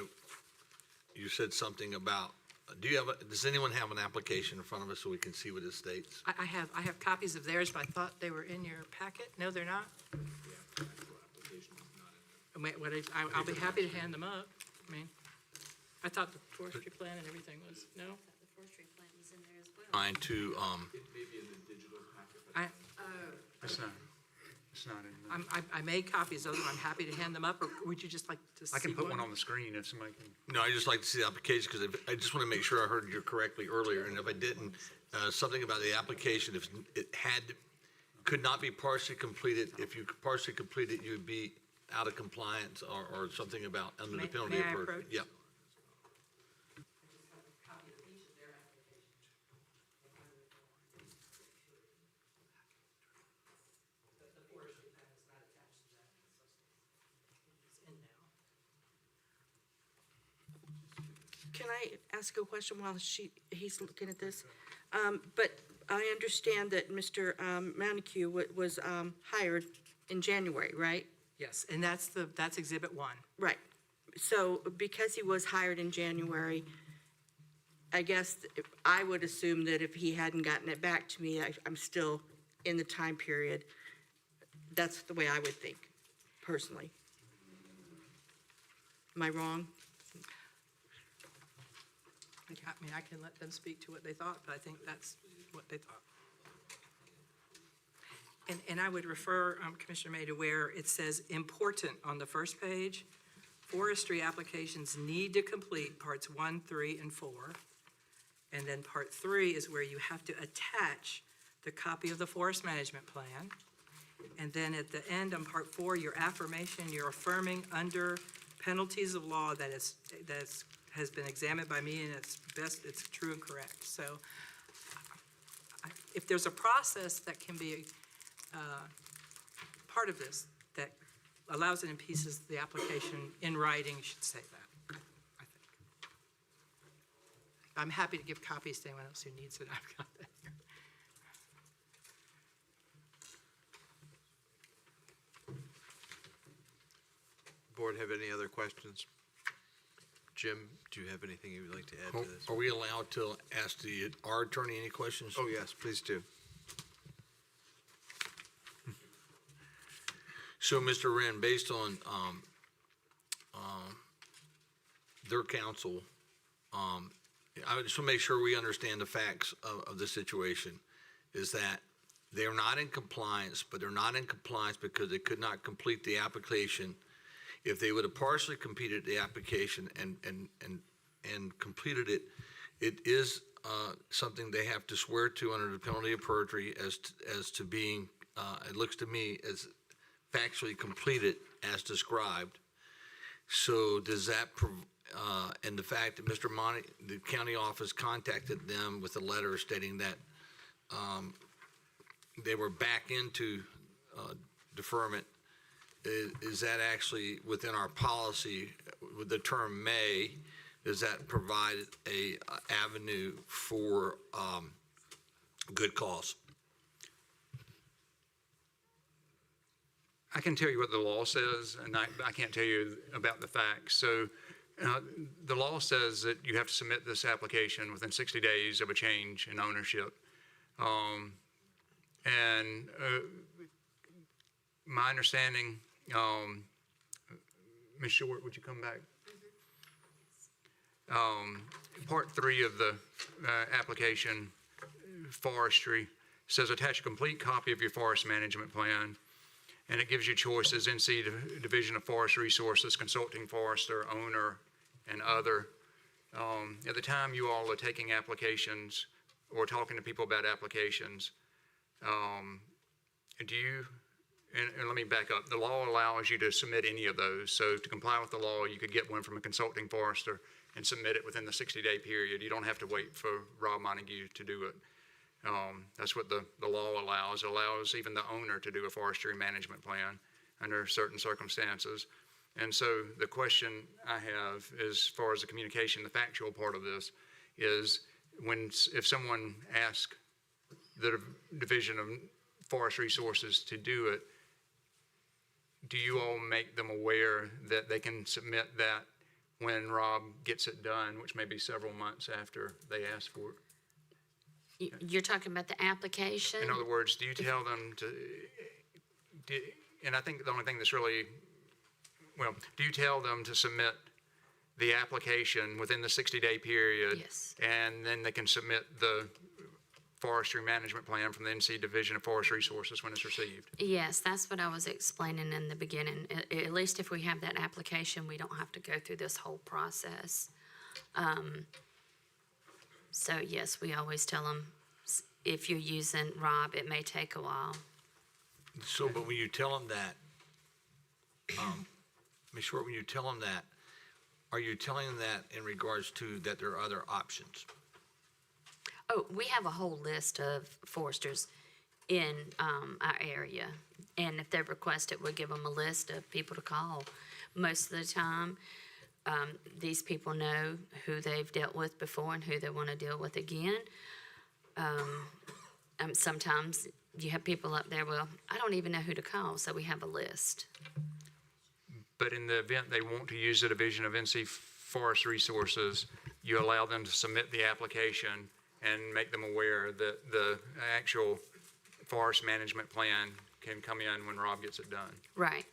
you said something about, does anyone have an application in front of us so we can see what it states? I have copies of theirs, but I thought they were in your packet. No, they're not? I'll be happy to hand them up. I mean, I thought the forestry plan and everything was, no? The forestry plan was in there as well. Trying to, It's not in I made copies of them. I'm happy to hand them up, or would you just like to see I can put one on the screen if somebody can. no, I just like to see the application because I just want to make sure I heard you correctly earlier. And if I didn't, something about the application, if it could not be partially completed. If you could partially complete it, you would be out of compliance or something about under the penalty may of I perjury. approach? Yep. Can I ask a question while he's looking at this? But I understand that Mr. Manicue was hired in January, right? Yes, and that's Exhibit 1. Right. So because he was hired in January, I guess I would assume that if he hadn't gotten it back to me, I'm still in the time period. That's the way I would think, personally. Am I wrong? I mean, I can let them speak to what they thought, but I think that's what they thought. And I would refer Commissioner May to where it says important on the first page. Forestry applications need to complete parts 1, 3, and 4. And then part 3 is where you have to attach the copy of the forest management plan. And then at the end on part 4, your affirmation, you're affirming under penalties of law that has been examined by me and it's true and correct. So if there's a process that can be part of this that allows it in pieces, the application in writing should say that, I think. I'm happy to give copies to anyone else who needs it. I've got that here. Board have any other questions? Jim, do you have anything you would like to add to this? Are we allowed to ask our attorney any questions? Oh, yes, please do. So, Mr. Wren, based on their counsel, I just want to make sure we understand the facts of the situation, is that they're not in compliance, but they're not in compliance because they could not complete the application. If they would have partially completed the application and completed it, it is something they have to swear to under the penalty of perjury as to being, it looks to me, as factually completed as described. So does that, and the fact that the county office contacted them with a letter stating that they were back into deferment, is that actually within our policy with the term may? Does that provide a avenue for good cause? I can tell you what the law says, and I can't tell you about the facts. So the law says that you have to submit this application within 60 days of a change in ownership. And my understanding, Ms. Short, would you come back? Part 3 of the application, forestry, says attach a complete copy of your forest management plan. And it gives you choices: NC Division of Forest Resources, consulting forester, owner, and other. At the time you all are taking applications or talking to people about applications, do you, and let me back up, the law allows you to submit any of those. So to comply with the law, you could get one from a consulting forester and submit it within the 60-day period. You don't have to wait for Rob Montague to do it. That's what the law allows. It allows even the owner to do a forestry management plan. under certain circumstances. And so the question I have, as far as the communication, the factual part of this, is if someone asks the Division of Forest Resources to do it, do you all make them aware that they can submit that when Rob gets it done, which may be several months after they ask for it? You're talking about the application? In other words, do you tell them to, and I think the only thing that's really, do you tell them to submit the application within the 60-day period? Yes. And then they can submit the forestry management plan from the NC Division of Forest Resources when it's received? Yes, that's what I was explaining in the beginning. At least if we have that application, we don't have to go through this whole process. So yes, we always tell them, if you're using Rob, it may take a while. So, but when you tell them that, Ms. Short, when you tell them that, are you telling them that in regards to that there are other options? Oh, we have a whole list of foresters in our area. And if they request it, we'll give them a list of people to call. Most of the time, these people know who they've dealt with before and who they want to deal with again. Sometimes you have people up there, well, I don't even know who to call, so we have a list. But in the event they want to use the Division of NC Forest Resources, you allow them to submit the application and make them aware that the actual forest management plan can come in when Rob gets it done. Right.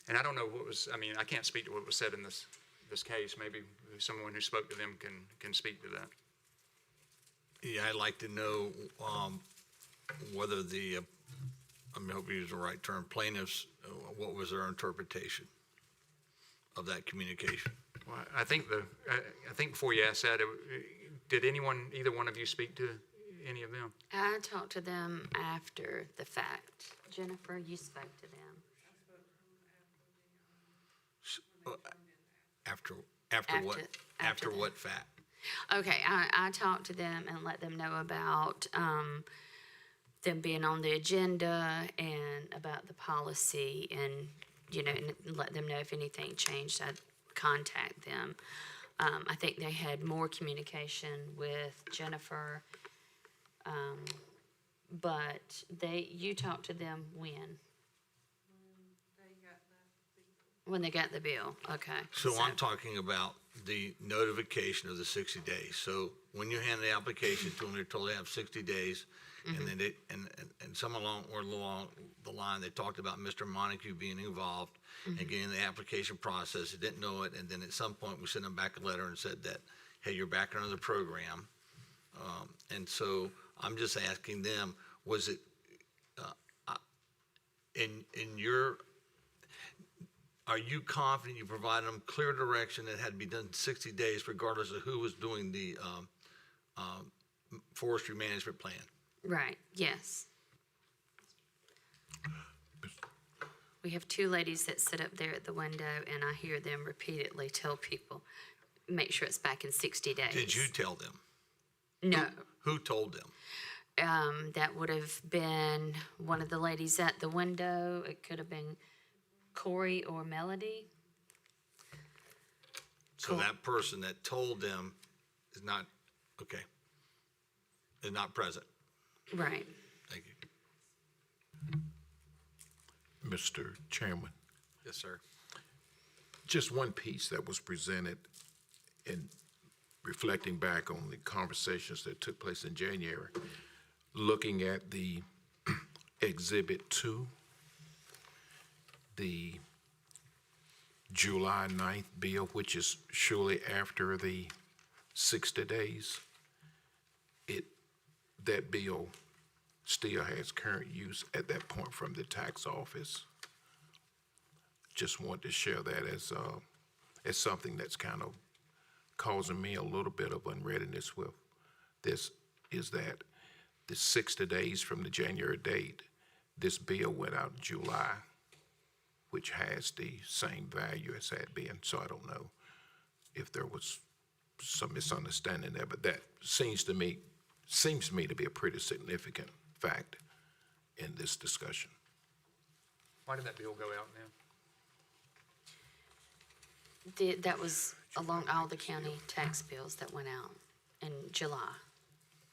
And I don't know what was, I can't speak to what was said in this case. Maybe someone who spoke to them can speak to that. Yeah, I'd like to know whether the, I hope you use the right term, plaintiffs, what was their interpretation of that communication? Well, I think before you asked that, did either one of you speak to any of them? I talked to them after the fact. Jennifer, you spoke to them. After what fact? Okay, I talked to them and let them know about them being on the agenda and about the policy, and and let them know if anything changed, I'd contact them. I think they had more communication with Jennifer, but you talked to them when? When they got the bill, okay. So I'm talking about the notification of the 60 days. So when you hand the application to them, they're told they have 60 days. And then and some along the line, they talked about Mr. Montague being involved and getting the application process. They didn't know it. And then at some point, we sent them back a letter and said that, hey, you're back under the program. And so I'm just asking them, was it are you confident you provided them clear direction that had to be done in 60 days regardless of who was doing the forestry management plan? Right, yes. We have two ladies that sit up there at the window, and I hear them repeatedly tell people, make sure it's back in 60 days. Did you tell them? No. Who told them? That would have been one of the ladies at the window. It could have been Corey or Melody. So that person that told them is not, okay, is not present. Right. Thank you. Mr. Chairman, Yes, sir. just one piece that was presented in reflecting back on the conversations that took place in January, looking at the Exhibit 2, the July 9th bill, which is surely after the 60 days. That bill still has current use at that point from the tax office. Just want to share that as something that's kind of causing me a little bit of unreadiness with this, is that the 60 days from the January date, this bill went out in July. which has the same value as had been. So I don't know if there was some misunderstanding there, but that seems to me to be a pretty significant fact in this discussion. Why did that bill go out now? That was along all the county tax bills that went out in July.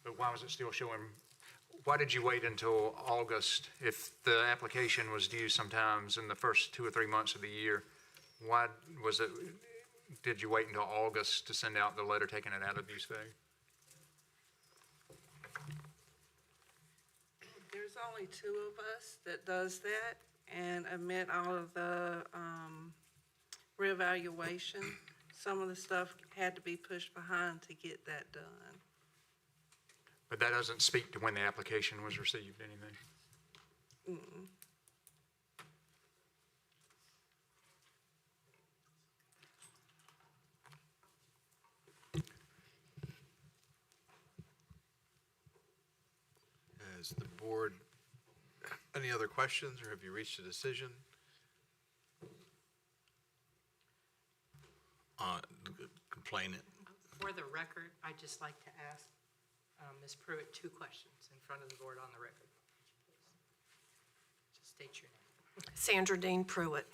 But why was it still showing, why did you wait until August if the application was due sometimes in the first 2 or 3 months of the year? Why was it, did you wait until August to send out the letter taking it out of use value? There's only 2 of us that does that and admit all of the reevaluation. Some of the stuff had to be pushed behind to get that done. But that doesn't speak to when the application was received, anything? Mm-mm. Has the board any other questions, or have you reached a decision? Complainant. For the record, I'd just like to ask Ms. Pruitt 2 questions in front of the board on the record. Just state your name. Sandra Dean Pruitt.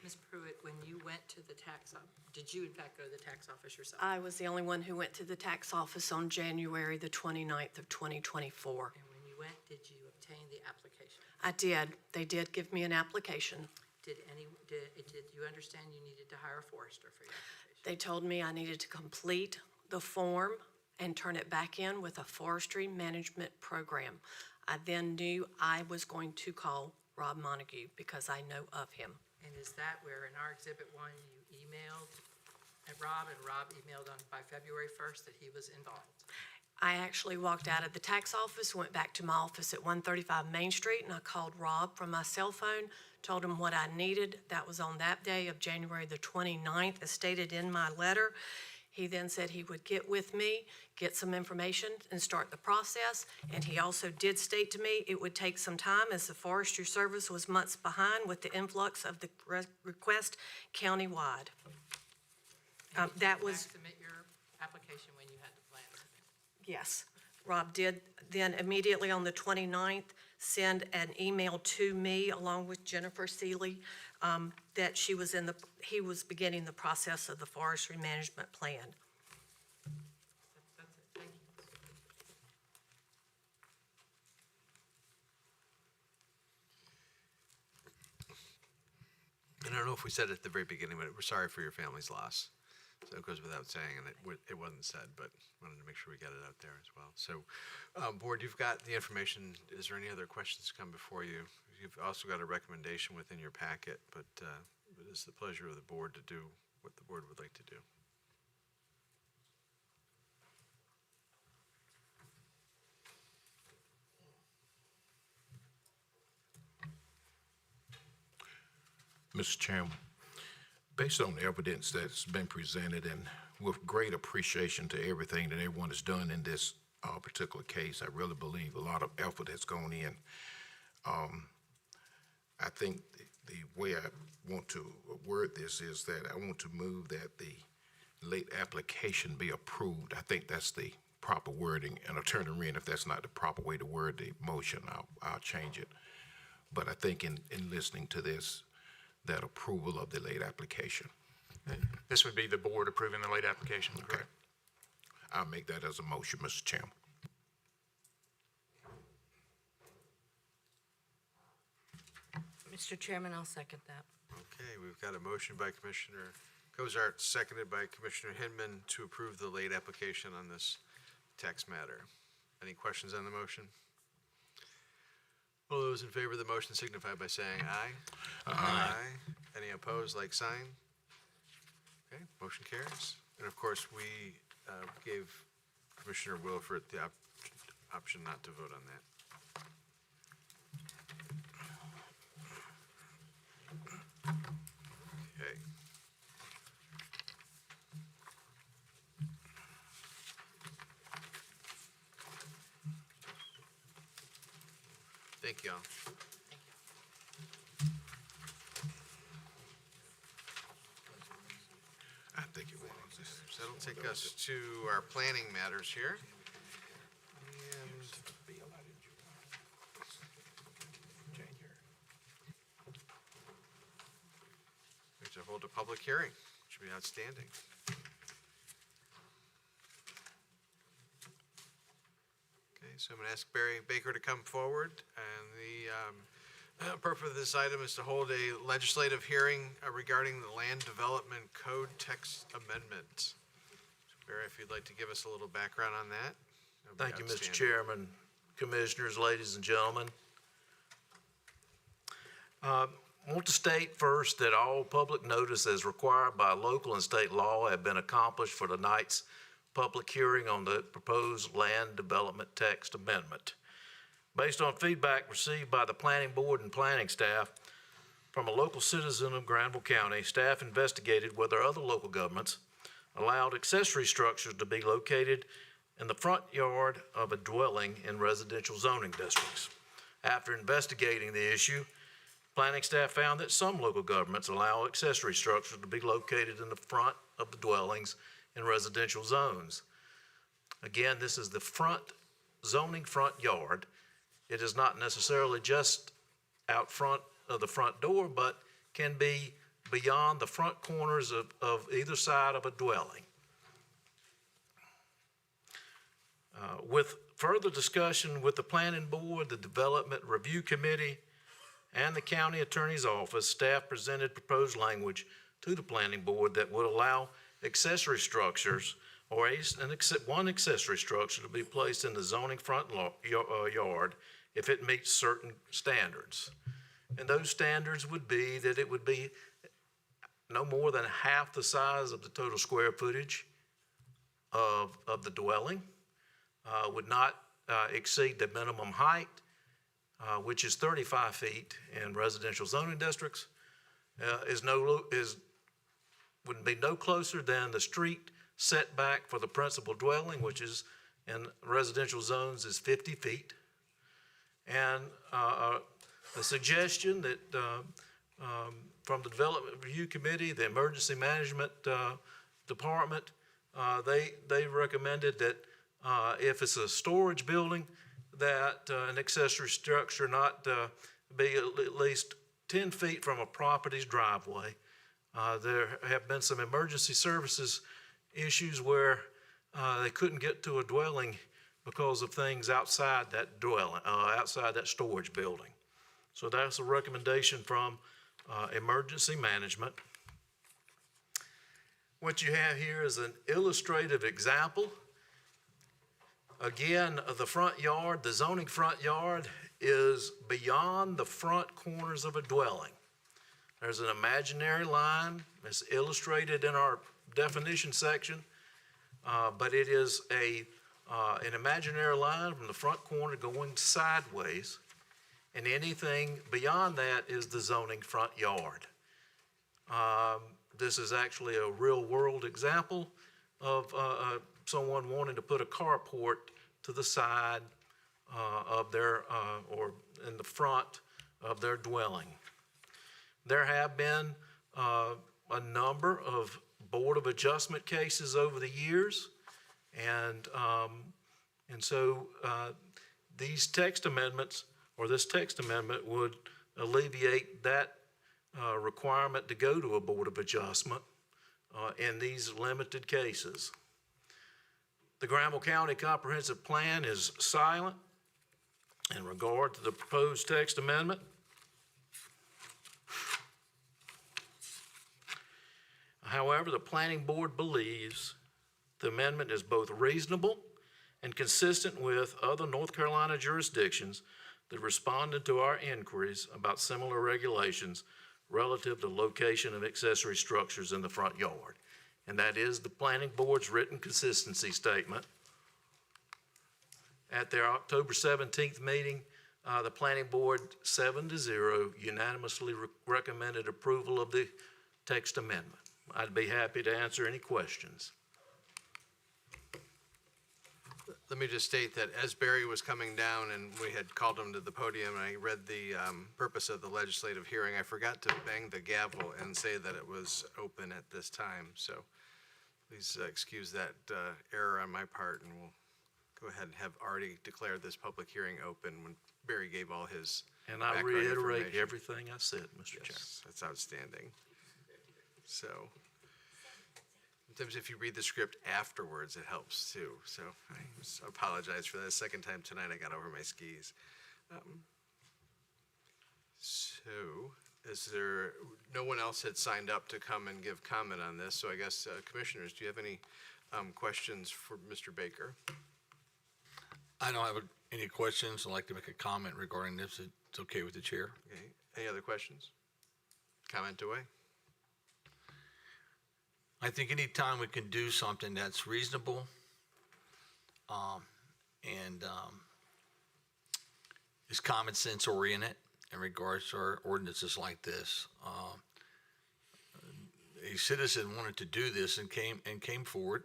Ms. Pruitt, when you went to the tax office, did you in fact go to the tax office yourself? I was the only one who went to the tax office on January the 29th of 2024. And when you went, did you obtain the application? I did. They did give me an application. Did you understand you needed to hire a forester for your application? They told me I needed to complete the form and turn it back in with a forestry management program. I then knew I was going to call Rob Montague because I know of him. And is that where in our Exhibit 1 you emailed at Rob, and Rob emailed on by February 1st that he was involved? I actually walked out of the tax office, went back to my office at 135 Main Street, and I called Rob from my cell phone, told him what I needed. That was on that day of January the 29th, as stated in my letter. He then said he would get with me, get some information, and start the process. And he also did state to me it would take some time, as the Forestry Service was months behind with the influx of the request countywide. That was... Submit your application when you had the plan submitted. Yes, Rob did then immediately on the 29th send an email to me along with Jennifer Seeley that he was beginning the process of the forestry management plan. That's it, thank you. And I don't know if we said it at the very beginning, but we're sorry for your family's loss. So it goes without saying, and it wasn't said, but wanted to make sure we got it out there as well. So, board, you've got the information. Is there any other questions to come before you? You've also got a recommendation within your packet, but it's the pleasure of the board to do what the board would like to do. Mr. Chairman, based on the evidence that's been presented and with great appreciation to everything that everyone has done in this particular case, I really believe a lot of effort has gone in. I think the way I want to word this is that I want to move that the late application be approved. I think that's the proper wording, and Attorney Wren, if that's not the proper way to word the motion, I'll change it. But I think in listening to this, that approval of the late application. This would be the board approving the late application, correct? I'll make that as a motion, Mr. Chairman. Mr. Chairman, I'll second that. Okay, we've got a motion by Commissioner Cozart, seconded by Commissioner Hinman to approve the late application on this tax matter. Any questions on the motion? All those in favor of the motion signify by saying aye. Aye. Any opposed, like sign? Okay, motion carries. And of course, we gave Commissioner Wilford the option not to vote on that. Okay. Thank you all. So that'll take us to our planning matters here. And we have to hold a public hearing, which would be outstanding. Okay, so I'm going to ask Barry Baker to come forward, and the purpose of this item is to hold a legislative hearing regarding the Land Development Code text amendment. So Barry, if you'd like to give us a little background on that. That'd be Thank you, Mr. outstanding. Chairman, Commissioners, ladies and gentlemen. I want to state first that all public notice as required by local and state law have been accomplished for tonight's public hearing on the proposed land development text amendment. Based on feedback received by the planning board and planning staff from a local citizen of Granville County, staff investigated whether other local governments allowed accessory structures to be located in the front yard of a dwelling in residential zoning districts. After investigating the issue, planning staff found that some local governments allow accessory structures to be located in the front of the dwellings in residential zones. Again, this is the zoning front yard. It is not necessarily just out front of the front door, but can be beyond the front corners of either side of a dwelling. With further discussion with the planning board, the development review committee, and the county attorney's office, staff presented proposed language to the planning board that would allow accessory structures or one accessory structure to be placed in the zoning front yard if it meets certain standards. And those standards would be that it would be no more than half the size of the total square footage of the dwelling, would not exceed the minimum height, which is 35 feet in residential zoning districts, wouldn't be no closer than the street setback for the principal dwelling, which is in residential zones is 50 feet. And the suggestion that from the Development Review Committee, the Emergency Management Department, they recommended that if it's a storage building, that an accessory structure not be at least 10 feet from a property's driveway. There have been some emergency services issues where they couldn't get to a dwelling because of things outside that dwelling, outside that storage building. So that's a recommendation from emergency management. What you have here is an illustrative example. Again, the front yard, the zoning front yard is beyond the front corners of a dwelling. There's an imaginary line. It's illustrated in our definition section, but it is an imaginary line from the front corner going sideways, and anything beyond that is the zoning front yard. This is actually a real-world example of someone wanting to put a carport to the side of their, or in the front of their dwelling. There have been a number of Board of Adjustment cases over the years, and so these text amendments, or this text amendment, would alleviate that requirement to go to a Board of Adjustment in these limited cases. The Granville County Comprehensive Plan is silent in regard to the proposed text amendment. However, the Planning Board believes the amendment is both reasonable and consistent with other North Carolina jurisdictions that responded to our inquiries about similar regulations relative to location of accessory structures in the front yard. And that is the Planning Board's written consistency statement. At their October 17th meeting, the Planning Board 7-0 unanimously recommended approval of the text amendment. I'd be happy to answer any questions. Let me just state that as Barry was coming down and we had called him to the podium and I read the purpose of the legislative hearing, I forgot to bang the gavel and say that it was open at this time. So Please excuse that error on my part, and we'll go ahead and have already declared this public hearing open when Barry gave all his And I background reiterate information. everything I said, Mr. Chairman. Yes, that's outstanding. So, sometimes if you read the script afterwards, it helps too. So I apologize for that. Second time tonight, I got over my skis. So, is there, no one else had signed up to come and give comment on this, so I guess, commissioners, do you have any questions for Mr. Baker? I don't have any questions. I'd like to make a comment regarding this. It's okay with the chair. Okay, any other questions? Comment away. I think anytime we can do something that's reasonable, and is common sense oriented in regards to our ordinances like this. A citizen wanted to do this and came forward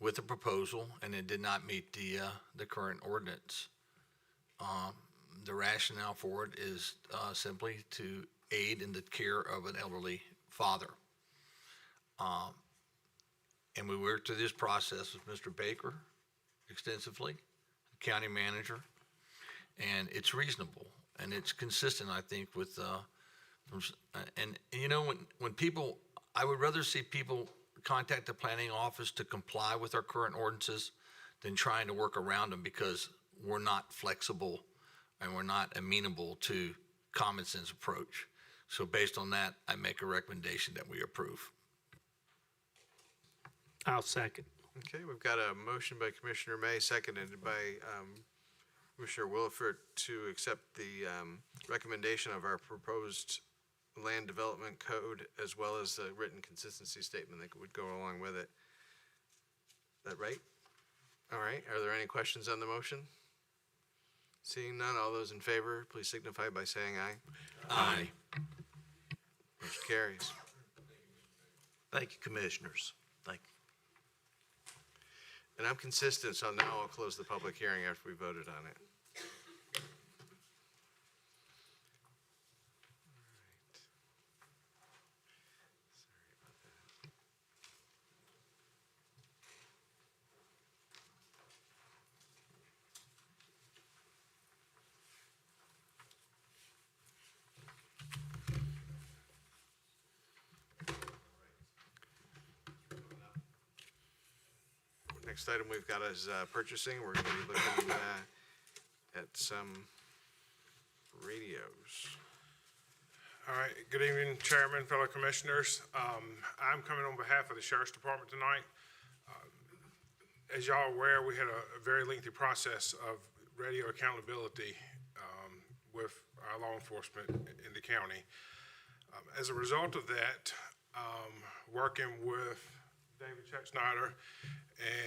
with a proposal, and it did not meet the current ordinance. The rationale for it is simply to aid in the care of an elderly father. And we worked through this process with Mr. Baker extensively, the county manager, and it's reasonable and it's consistent, I think, with and you know, when people, I would rather see people contact the planning office to comply with our current ordinances than trying to work around them, because we're not flexible and we're not amenable to common sense approach. So based on that, I make a recommendation that we approve. I'll second. Okay, we've got a motion by Commissioner May, seconded by Commissioner Williford to accept the recommendation of our proposed land development code, as well as the written consistency statement that would go along with it. Is that right? All right, are there any questions on the motion? Seeing none, all those in favor, please signify by saying aye. Aye. Motion carries. Thank you, commissioners. Thank you. And I'm consistent, so now I'll close the public hearing after we voted on it. Next item we've got is purchasing. We're going to be looking at some radios. All right, good evening, Chairman, fellow commissioners. I'm coming on behalf of the Sheriff's Department tonight. As y'all are aware, we had a very lengthy process of radio accountability with our law enforcement in the county. As a result of that, working with David Schneider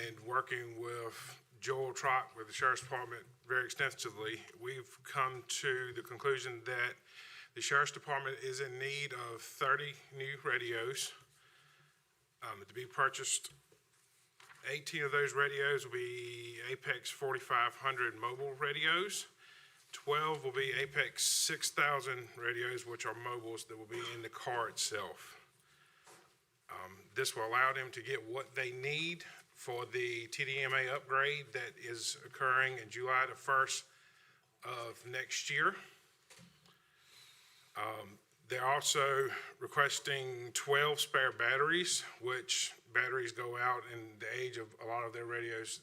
and working with Joel Trott with the Sheriff's Department very extensively, we've come to the conclusion that the Sheriff's Department is in need of 30 new radios to be purchased. 18 of those radios will be Apex 4500 mobile radios. 12 will be Apex 6000 radios, which are mobiles that will be in the car itself. This will allow them to get what they need for the TDMA upgrade that is occurring in July the 1st of next year. They're also requesting 12 spare batteries, which batteries go out, and the age of a lot of their radios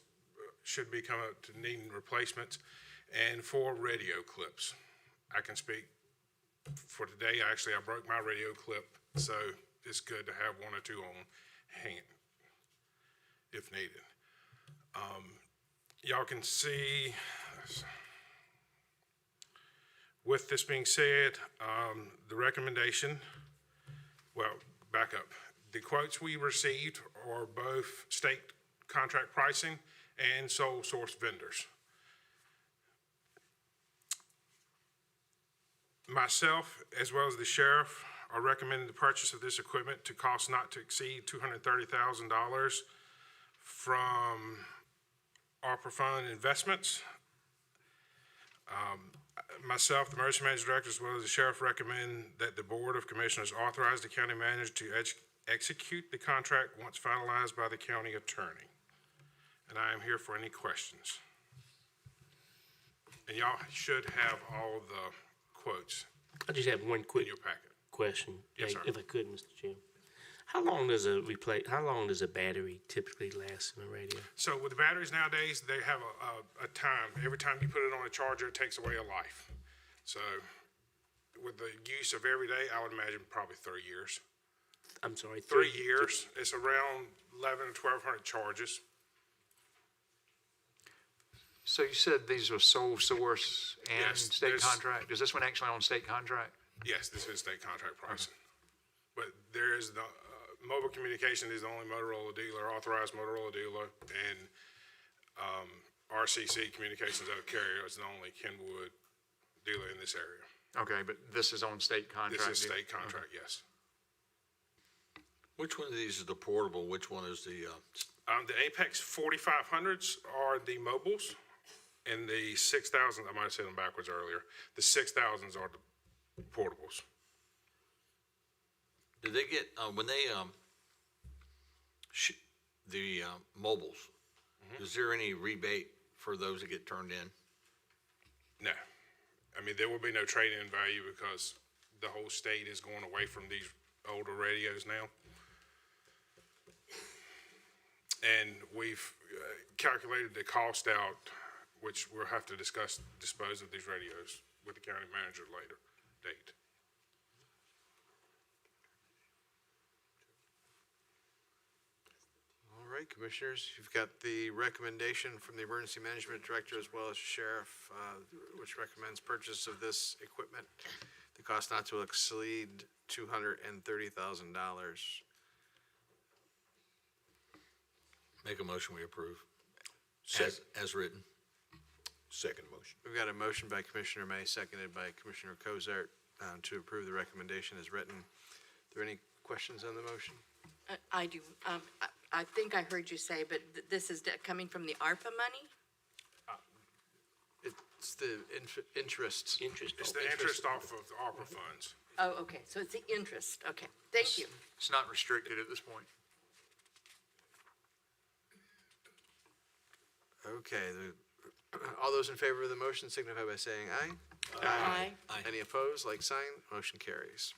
should be coming up to needing replacements, and 4 radio clips. I can speak for today. Actually, I broke my radio clip, so it's good to have 1 or 2 on hand if needed. Y'all can see, with this being said, the recommendation, well, back up. The quotes we received are both state contract pricing and sole source vendors. Myself, as well as the sheriff, are recommending the purchase of this equipment to cost not to exceed $230,000 from ARPA fund investments. Myself, the emergency management director, as well as the sheriff, recommend that the Board of Commissioners authorize the county manager to execute the contract once finalized by the county attorney. And I am here for any questions. And y'all should have all the quotes I just have one in quick your packet. question, Yes, sir. if I could, Mr. Chairman. How long does a battery typically last in a radio? So with the batteries nowadays, they have a time. Every time you put it on a charger, it takes away a life. So with the use of every day, I would imagine probably 3 years. I'm sorry, 3 years. It's around 11 to 1,200 charges. So you said these are sole source and Yes, state there's- contract? Is this one actually on state contract? Yes, this is state contract pricing. But there is the, Mobile Communication is the only Motorola dealer, authorized Motorola dealer, and RCC Communications out of Carrier is the only Kenwood dealer in this area. Okay, but this is on state contract? This is deal? state contract, yes. Which one of these is the portable? Which one is the, The Apex 4500s are the mobiles, and the 6000, I might have said them backwards earlier, the 6000s are the portables. did they get, when they, mobiles, is there any rebate for those that get turned in? No. I mean, there will be no trade-in value because the whole state is going away from these older radios now. And we've calculated the cost out, which we'll have to dispose of these radios with the county manager later date. All right, Commissioners, you've got the recommendation from the Emergency Management Director as well as Sheriff, which recommends purchase of this equipment. The cost not to exceed $230,000. Make a motion, we approve. Second. As written. Second motion. We've got a motion by Commissioner May, seconded by Commissioner Cozart, to approve the recommendation as written. Are there any questions on the motion? I do. I think I heard you say, but this is coming from the ARPA money? It's the interest. It's the interest off of the ARPA funds. Oh, okay, so it's the interest. Okay, thank you. It's not restricted at this point. Okay, all those in favor of the motion signify by saying aye. Aye. Any opposed, like sign, motion carries.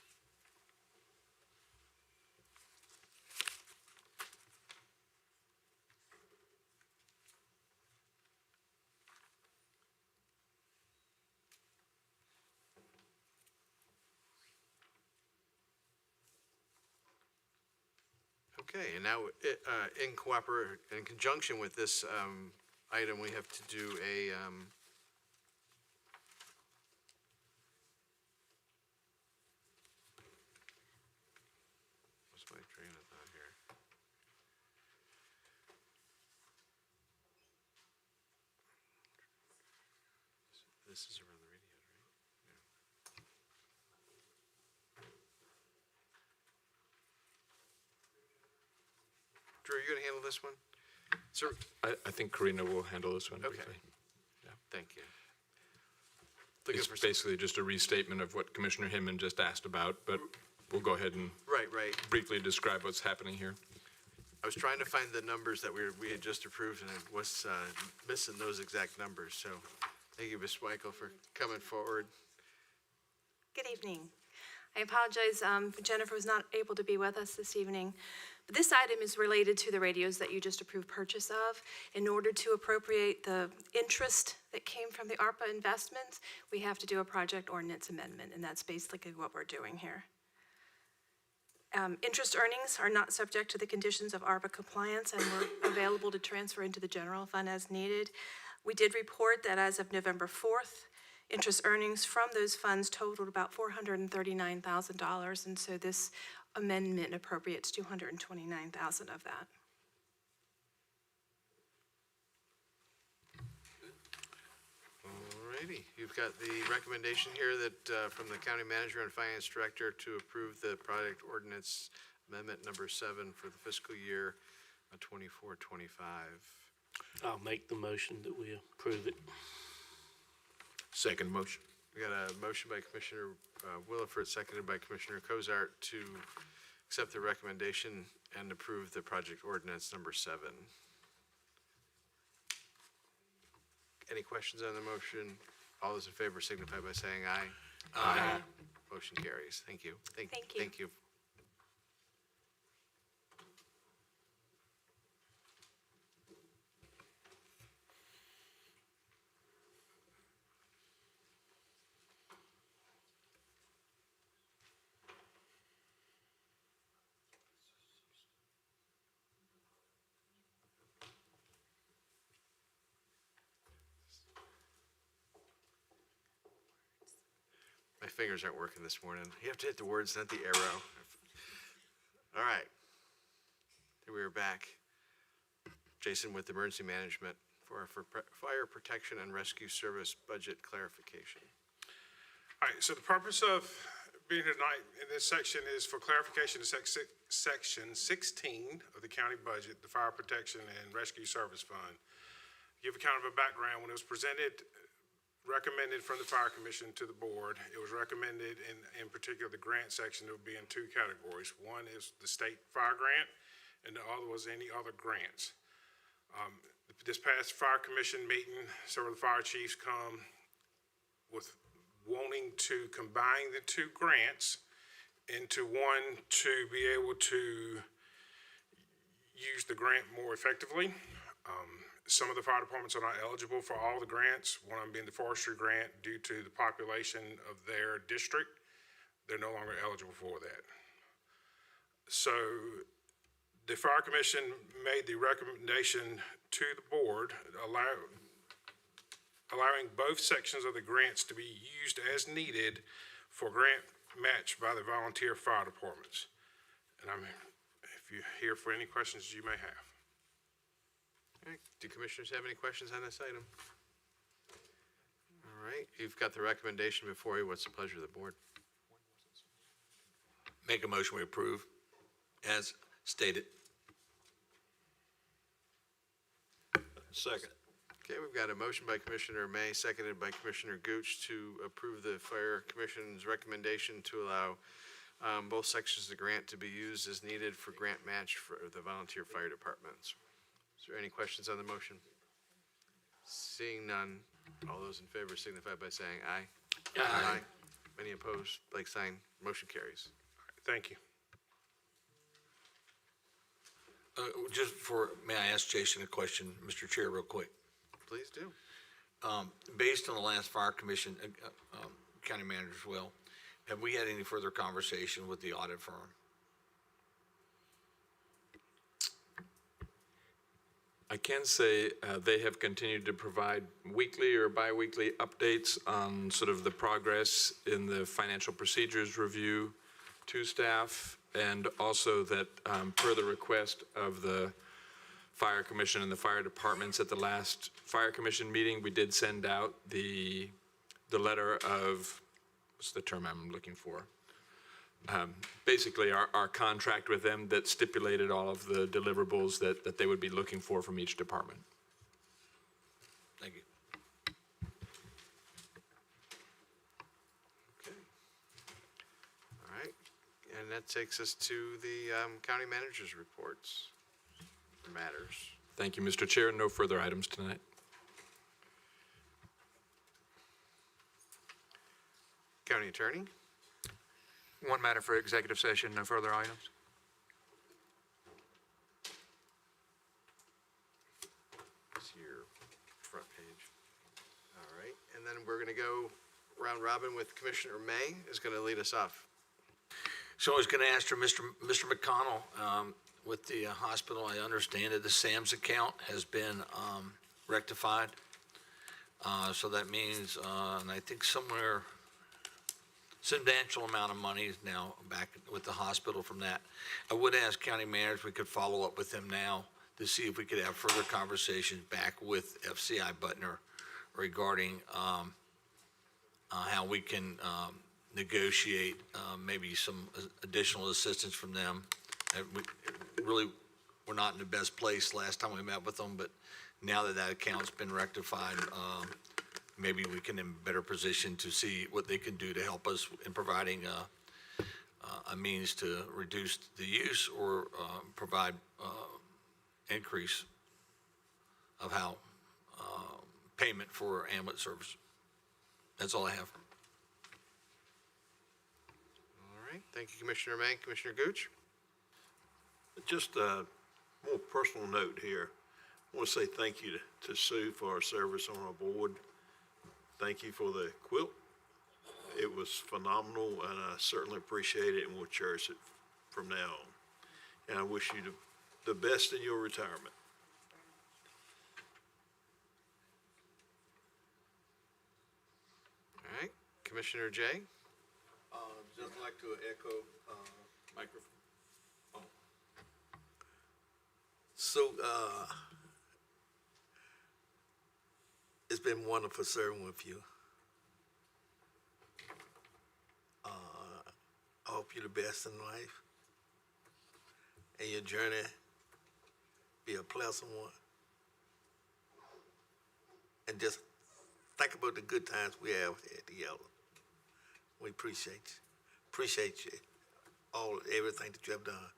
Okay, and now, in conjunction with this, item, we have to do a, what's my train of thought here? This is around the radio, right? Drew, are you gonna handle this one? Sir, I think Karina will handle this one okay, briefly. thank you. It's basically just a restatement of what Commissioner Hinman just asked about, but we'll go ahead and Right. briefly describe what's happening here. I was trying to find the numbers that we had just approved, and I was missing those exact numbers, so thank you, Ms. Michael, for coming forward. Good evening. I apologize, Jennifer was not able to be with us this evening. But this item is related to the radios that you just approved purchase of. In order to appropriate the interest that came from the ARPA investments, we have to do a project ordinance amendment, and that's basically what we're doing here. Interest earnings are not subject to the conditions of ARPA compliance and were available to transfer into the general fund as needed. We did report that as of November 4th, interest earnings from those funds totaled about $439,000, and so this amendment appropriates $229,000 of that. Alrighty, you've got the recommendation here that, from the county manager and finance director to approve the project ordinance amendment number 7 for the fiscal year 24-25. I'll make the motion that we approve it. Second motion. We got a motion by Commissioner Williford, seconded by Commissioner Cozart to accept the recommendation and approve the project ordinance number 7. Any questions on the motion? All those in favor signify by saying aye. Aye. Motion carries. Thank you. Thank you. Thank you. My fingers aren't working this morning. You have to hit the words, not the arrow. All right. Here we are back. Jason with emergency management for fire protection and rescue service budget clarification. All right, so the purpose of being here tonight in this section is for clarification to section 16 of the county budget, the Fire Protection and Rescue Service Fund. Give a kind of a background. When it was presented, recommended from the Fire Commission to the board, it was recommended in particular the grant section, it would be in 2 categories. One is the state fire grant, and the other was any other grants. This past Fire Commission meeting, several of the fire chiefs come with wanting to combine the 2 grants into one to be able to use the grant more effectively. Some of the fire departments are not eligible for all the grants, one of them being the forestry grant due to the population of their district. They're no longer eligible for that. So the Fire Commission made the recommendation to the board allowing both sections of the grants to be used as needed for grant match by the volunteer fire departments. And if you're here for any questions you may have. All right. Do commissioners have any questions on this item? All right, you've got the recommendation before you. What's the pleasure of the board? Make a motion we approve as stated. Second. Okay, we've got a motion by Commissioner May, seconded by Commissioner Gooch to approve the Fire Commission's recommendation to allow both sections of the grant to be used as needed for grant match for the volunteer fire departments. Is there any questions on the motion? Seeing none, all those in favor signify by saying aye. Aye. Any opposed, like sign, motion carries. Thank you. May I ask Jason a question, Mr. Chair, real quick? Please do. Based on the last Fire Commission, County Manager as well, have we had any further conversation with the audit firm? I can say they have continued to provide weekly or bi-weekly updates on sort of the progress in the financial procedures review to staff, and also that per the request of the Fire Commission and the fire departments at the last Fire Commission meeting, we did send out the letter of, what's the term I'm looking for? Basically our contract with them that stipulated all of the deliverables that they would be looking for from each department. Thank you. Okay. All right, and that takes us to the county manager's reports, matters. Thank you, Mr. Chair. No further items tonight. County attorney? One matter for executive session, no further items. It's your front page. All right, and then we're gonna go round robin with Commissioner May is gonna lead us off. So I was gonna ask Mr. McConnell, with the hospital, I understand that the SAMS account has been rectified. So that means, and I think somewhere, substantial amount of money is now back with the hospital from that. I would ask county managers, we could follow up with them now to see if we could have further conversations back with FCI Butner regarding how we can negotiate maybe some additional assistance from them. We were not in the best place last time we met with them, but now that account's been rectified, maybe we can in better position to see what they can do to help us in providing a means to reduce the use or provide increase of how payment for ambulance service. That's all I have. All right, thank you, Commissioner May. Commissioner Gooch? Just a more personal note here. I want to say thank you to Sue for her service on our board. Thank you for the quilt. It was phenomenal, and I certainly appreciate it and will cherish it from now on. And I wish you the best in your retirement. All right, Commissioner Jay? Just like to echo microphone. Oh. So, it's been wonderful serving with you. I hope you're the best in life and your journey be a pleasant one. And just think about the good times we have had together. We appreciate you. Appreciate you, everything that you have done.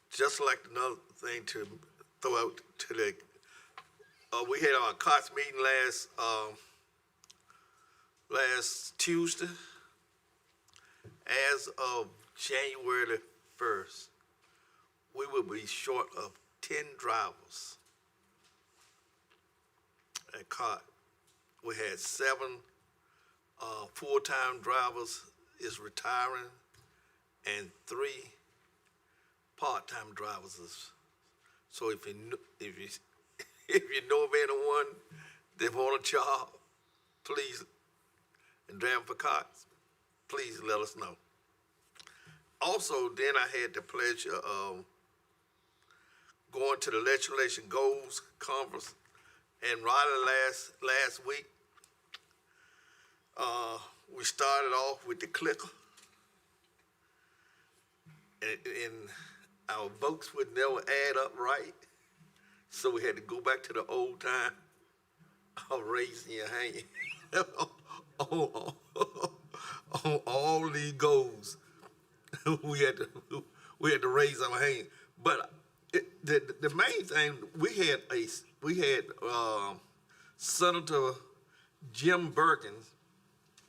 Just like another thing to throw out to the, we had our COTS meeting last Tuesday. As of January the 1st, we will be short of 10 drivers at COT. We had 7 full-time drivers is retiring, and 3 part-time drivers is. So if you know of anyone that want a job, please, and drive for COTS, please let us know. Also, then I had the pleasure of going to the Legislation Goals Conference in Raleigh last week. We started off with the clicker, and our votes would never add up right, so we had to go back to the old time of raising your hand on all these goals. we had to raise our hand, but the main thing we had Senator Jim Perkins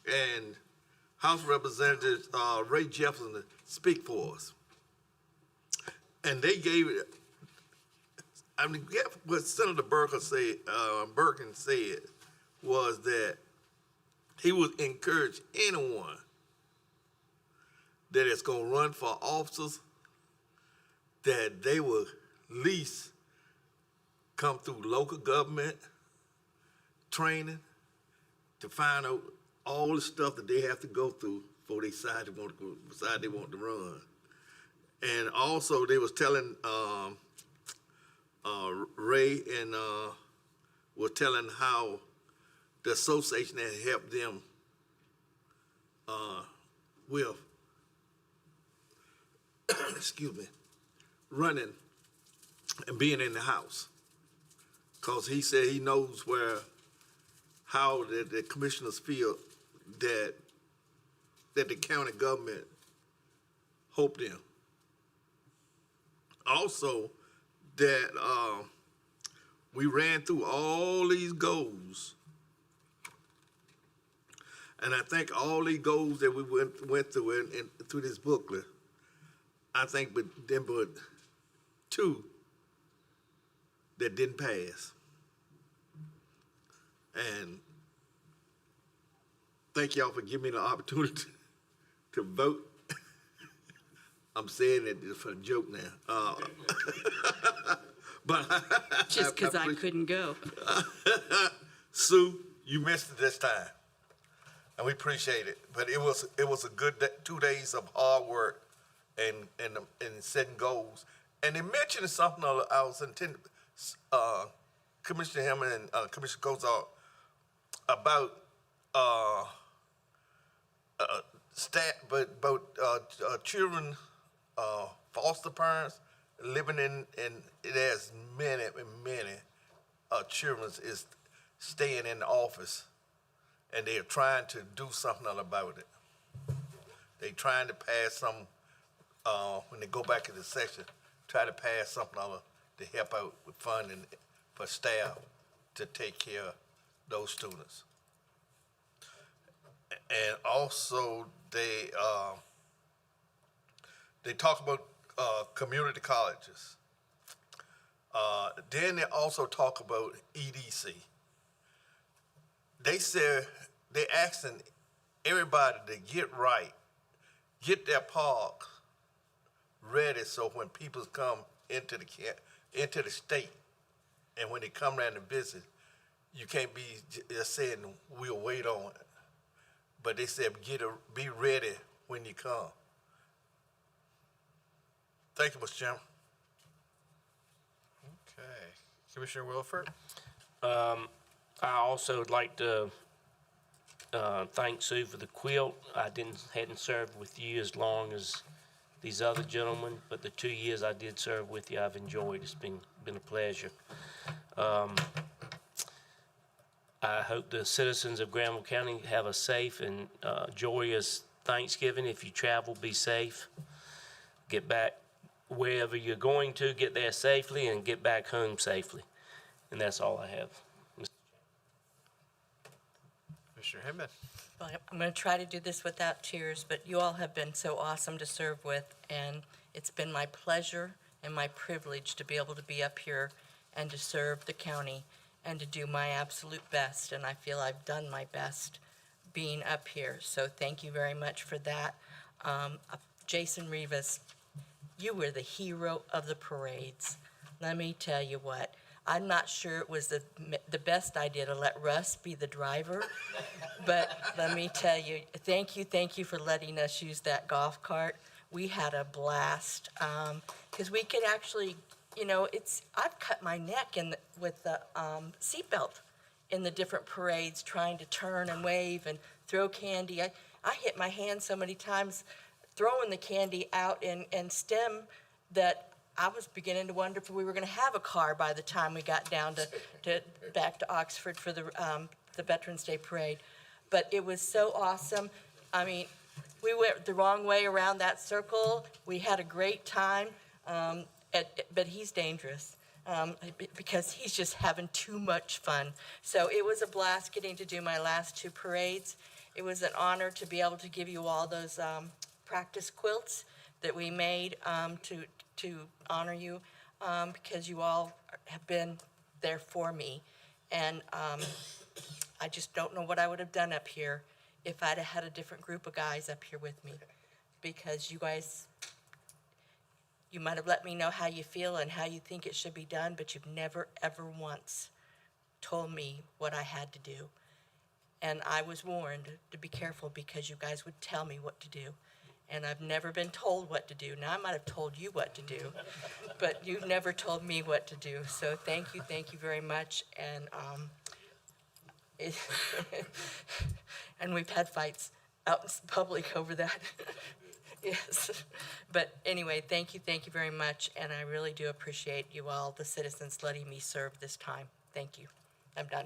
and House Representative Ray Jefferson to speak for us, and they gave it. I mean, what Senator Perkins said was that he would encourage anyone that is going to run for officers that they will at least come through local government training to find out all the stuff that they have to go through before they decide they want to run. And also they was telling Ray and was telling how the association had helped them with excuse me, running and being in the House. Because he said he knows how the commissioners feel that the county government hope them. Also, that we ran through all these goals, and I think all these goals that we went through and through this booklet, I think but 2 that didn't pass. And thank y'all for giving me the opportunity to vote. I'm saying it for a joke now. But just because I couldn't go. Sue, you missed it this time, and we appreciate it. But it was a good 2 days of hard work and setting goals. And they mentioned something I was intending, Commissioner Hammond and Commissioner Kozar, about children, foster parents living in there's many children is staying in the office, and they're trying to do something about it. They're trying to pass some when they go back to the section, try to pass something over to help out with funding for staff to take care of those students. And also, they talk about community colleges. Then they also talk about EDC. They said they asking everybody to get right, get their parks ready so when people come into the state, and when they come around to visit, you can't be just saying we'll wait on it. But they said be ready when you come. Thank you, Mr. Chairman. Okay. Commissioner Wilford? I also would like to thank Sue for the quilt. I hadn't served with you as long as these other gentlemen, but the 2 years I did serve with you, I've enjoyed. It's been a pleasure. I hope the citizens of Granville County have a safe and joyous Thanksgiving. If you travel, be safe. Get back wherever you're going to, get there safely, and get back home safely. And that's all I have. Commissioner Hinman? Well, I'm going to try to do this without tears, but you all have been so awesome to serve with, and it's been my pleasure and my privilege to be able to be up here and to serve the county and to do my absolute best, and I feel I've done my best being up here, so thank you very much for that. Jason Rivas, you were the hero of the parades. Let me tell you what, I'm not sure it was the best idea to let Russ be the driver, but let me tell you, thank you for letting us use that golf cart. We had a blast, because we could actually, you know, I've cut my neck with the seatbelt in the different parades, trying to turn and wave and throw candy. I hit my hand so many times throwing the candy out and stem that I was beginning to wonder if we were going to have a car by the time we got down to back to Oxford for the Veterans Day Parade. But it was so awesome. I mean, we went the wrong way around that circle. We had a great time, but he's dangerous because he's just having too much fun. So it was a blast getting to do my last two parades. It was an honor to be able to give you all those practice quilts that we made to honor you, because you all have been there for me. And I just don't know what I would have done up here if I'd have had a different group of guys up here with me, because you guys, you might have let me know how you feel and how you think it should be done, but you've never, ever once told me what I had to do. And I was warned to be careful because you guys would tell me what to do. And I've never been told what to do. Now, I might have told you what to do, but you've never told me what to do. So thank you very much. And and we've had fights out in public over that. Yes. But anyway, thank you very much. And I really do appreciate you all, the citizens, letting me serve this time. Thank you. I'm done.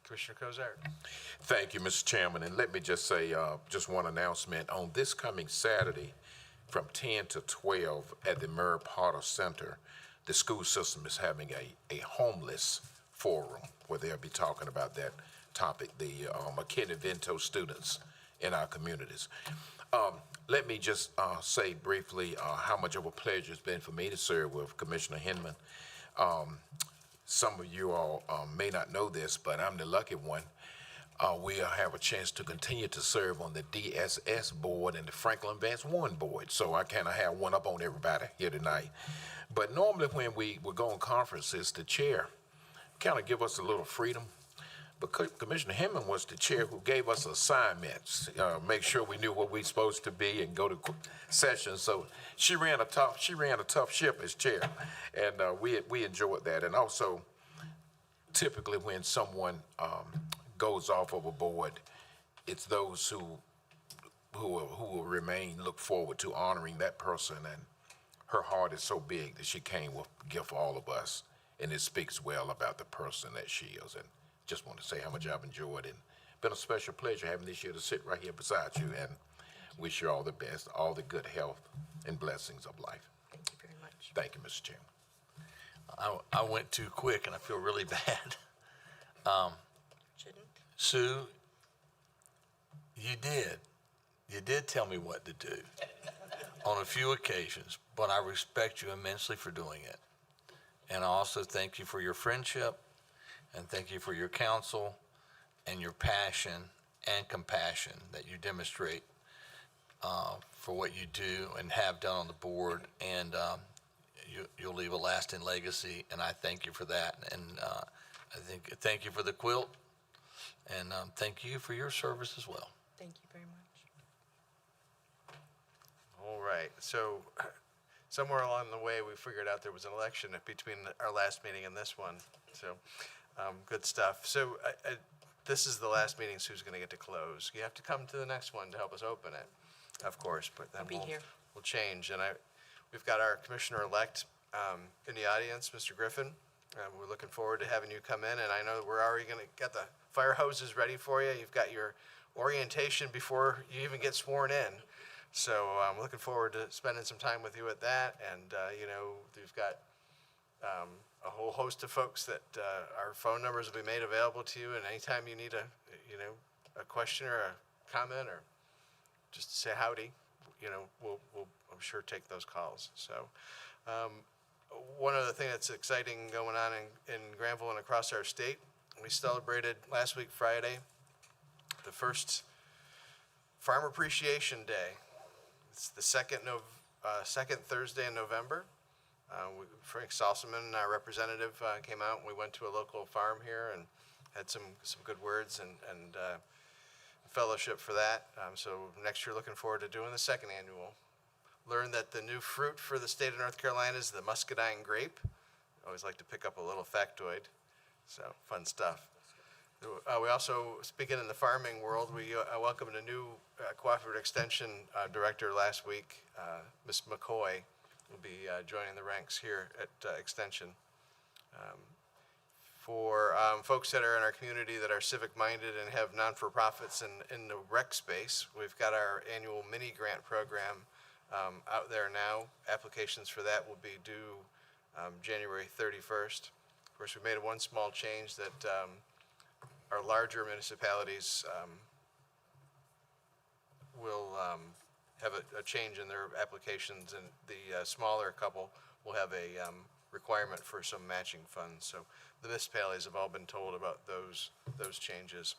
Commissioner Cozart? Thank you, Mr. Chairman. And let me just say, just one announcement. On this coming Saturday, from 10 to 12 at the Murray Potter Center, the school system is having a homeless forum where they'll be talking about that topic, the McKinney-Vento students in our communities. Let me just say briefly how much of a pleasure it's been for me to serve with Commissioner Hinman. Some of you all may not know this, but I'm the lucky one. We'll have a chance to continue to serve on the DSS board and the Franklin Vance Warren board. So I kind of have one up on everybody here tonight. But normally when we go on conferences, the chair kind of give us a little freedom. But Commissioner Hinman was the chair who gave us assignments, make sure we knew what we supposed to be and go to sessions. So she ran a tough ship as chair, and we enjoyed that. And also, typically when someone goes off of a board, it's those who will remain, look forward to honoring that person. And her heart is so big that she came with a gift for all of us, and it speaks well about the person that she is. And just want to say how much I've enjoyed, and been a special pleasure having this year to sit right here beside you. And Wish you all the best, all the good health and blessings of life. Thank you very much. Thank you, Mr. Chairman. I went too quick and I feel really bad. Shouldn't? Sue, you did tell me what to do on a few occasions, but I respect you immensely for doing it. And I also thank you for your friendship, and thank you for your counsel and your passion and compassion that you demonstrate for what you do and have done on the board. And you'll leave a lasting legacy, and I thank you for that. And thank you for the quilt, and thank you for your service as well. Thank you very much. All right, so somewhere along the way, we figured out there was an election between our last meeting and this one, so good stuff. So this is the last meeting Sue's going to get to close. You have to come to the next one to help us open it, of course, but then we'll change. And we've got our commissioner-elect in the audience, Mr. Griffin. We're looking forward to having you come in, and I know we're already going to get the fire hoses ready for you. You've got your orientation before you even get sworn in. So I'm looking forward to spending some time with you at that. And, we've got a whole host of folks that our phone numbers will be made available to you. And anytime you need a question or a comment or just to say howdy, we'll I'm sure take those calls. So one other thing that's exciting going on in Granville and across our state, we celebrated last week, Friday, the first Farm Appreciation Day. It's the second Thursday in November. Frank Salzman, our representative, came out and we went to a local farm here and had some good words and fellowship for that. So next year, looking forward to doing the second annual. Learned that the new fruit for the state of North Carolina is the muscadine grape. I always like to pick up a little factoid. So fun stuff. We also, speaking in the farming world, we welcomed a new cooperative extension director last week. Ms. McCoy will be joining the ranks here at Extension. For folks that are in our community that are civic-minded and have non-for-profits in the rec space, we've got our annual mini grant program out there now. Applications for that will be due January 31st. Of course, we made one small change that our larger municipalities will have a change in their applications, and the smaller couple will have a requirement for some matching funds. So the municipalities have all been told about those changes.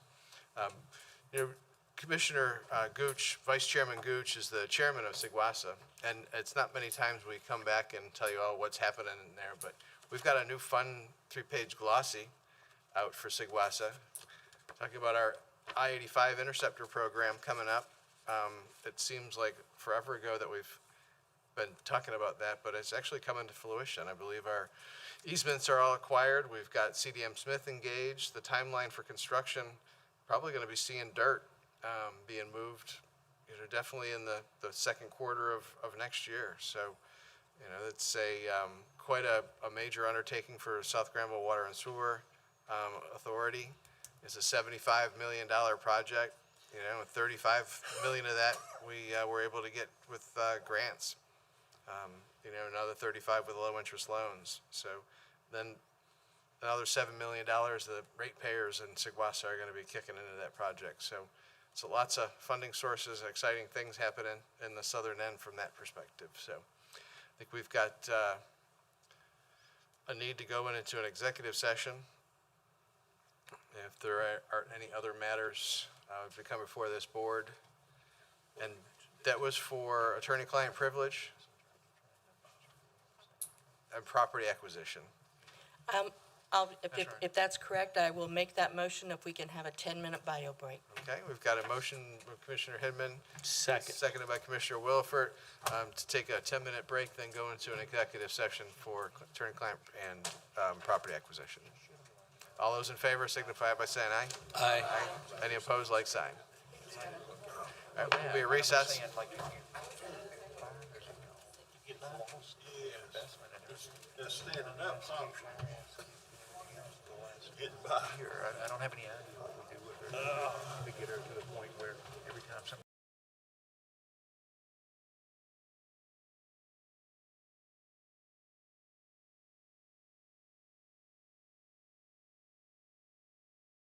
Commissioner Gooch, Vice Chairman Gooch, is the chairman of SIGWASA, and it's not many times we come back and tell you all what's happening in there, but we've got a new fun 3-page glossy out for SIGWASA, talking about our I-85 Interceptor program coming up. It seems like forever ago that we've been talking about that, but it's actually coming to fruition. I believe our easements are all acquired. We've got CDM Smith engaged. The timeline for construction, probably going to be seeing dirt being moved, definitely in the second quarter of next year. So, it's quite a major undertaking for South Granville Water and Sewer Authority. It's a $75 million project. $35 million of that we were able to get with grants. Another 35 with low interest loans. So then another $7 million the ratepayers in SIGWASA are going to be kicking into that project. So lots of funding sources, exciting things happening in the southern end from that perspective. So I think we've got a need to go into an executive session. If there aren't any other matters to come before this board. And that was for attorney-client privilege and property acquisition. If that's correct, I will make that motion if we can have a 10-minute bio break. Okay, we've got a motion from Commissioner Hidman. Seconded by Commissioner Wilford to take a 10-minute break, then go into an executive session for attorney-client and property acquisition. All those in favor signify by saying aye. Aye. Any opposed, like sign. All right, we'll be at recess. Just standing up function. Getting by. I don't have any idea what we do with her. We get her to the point where every time something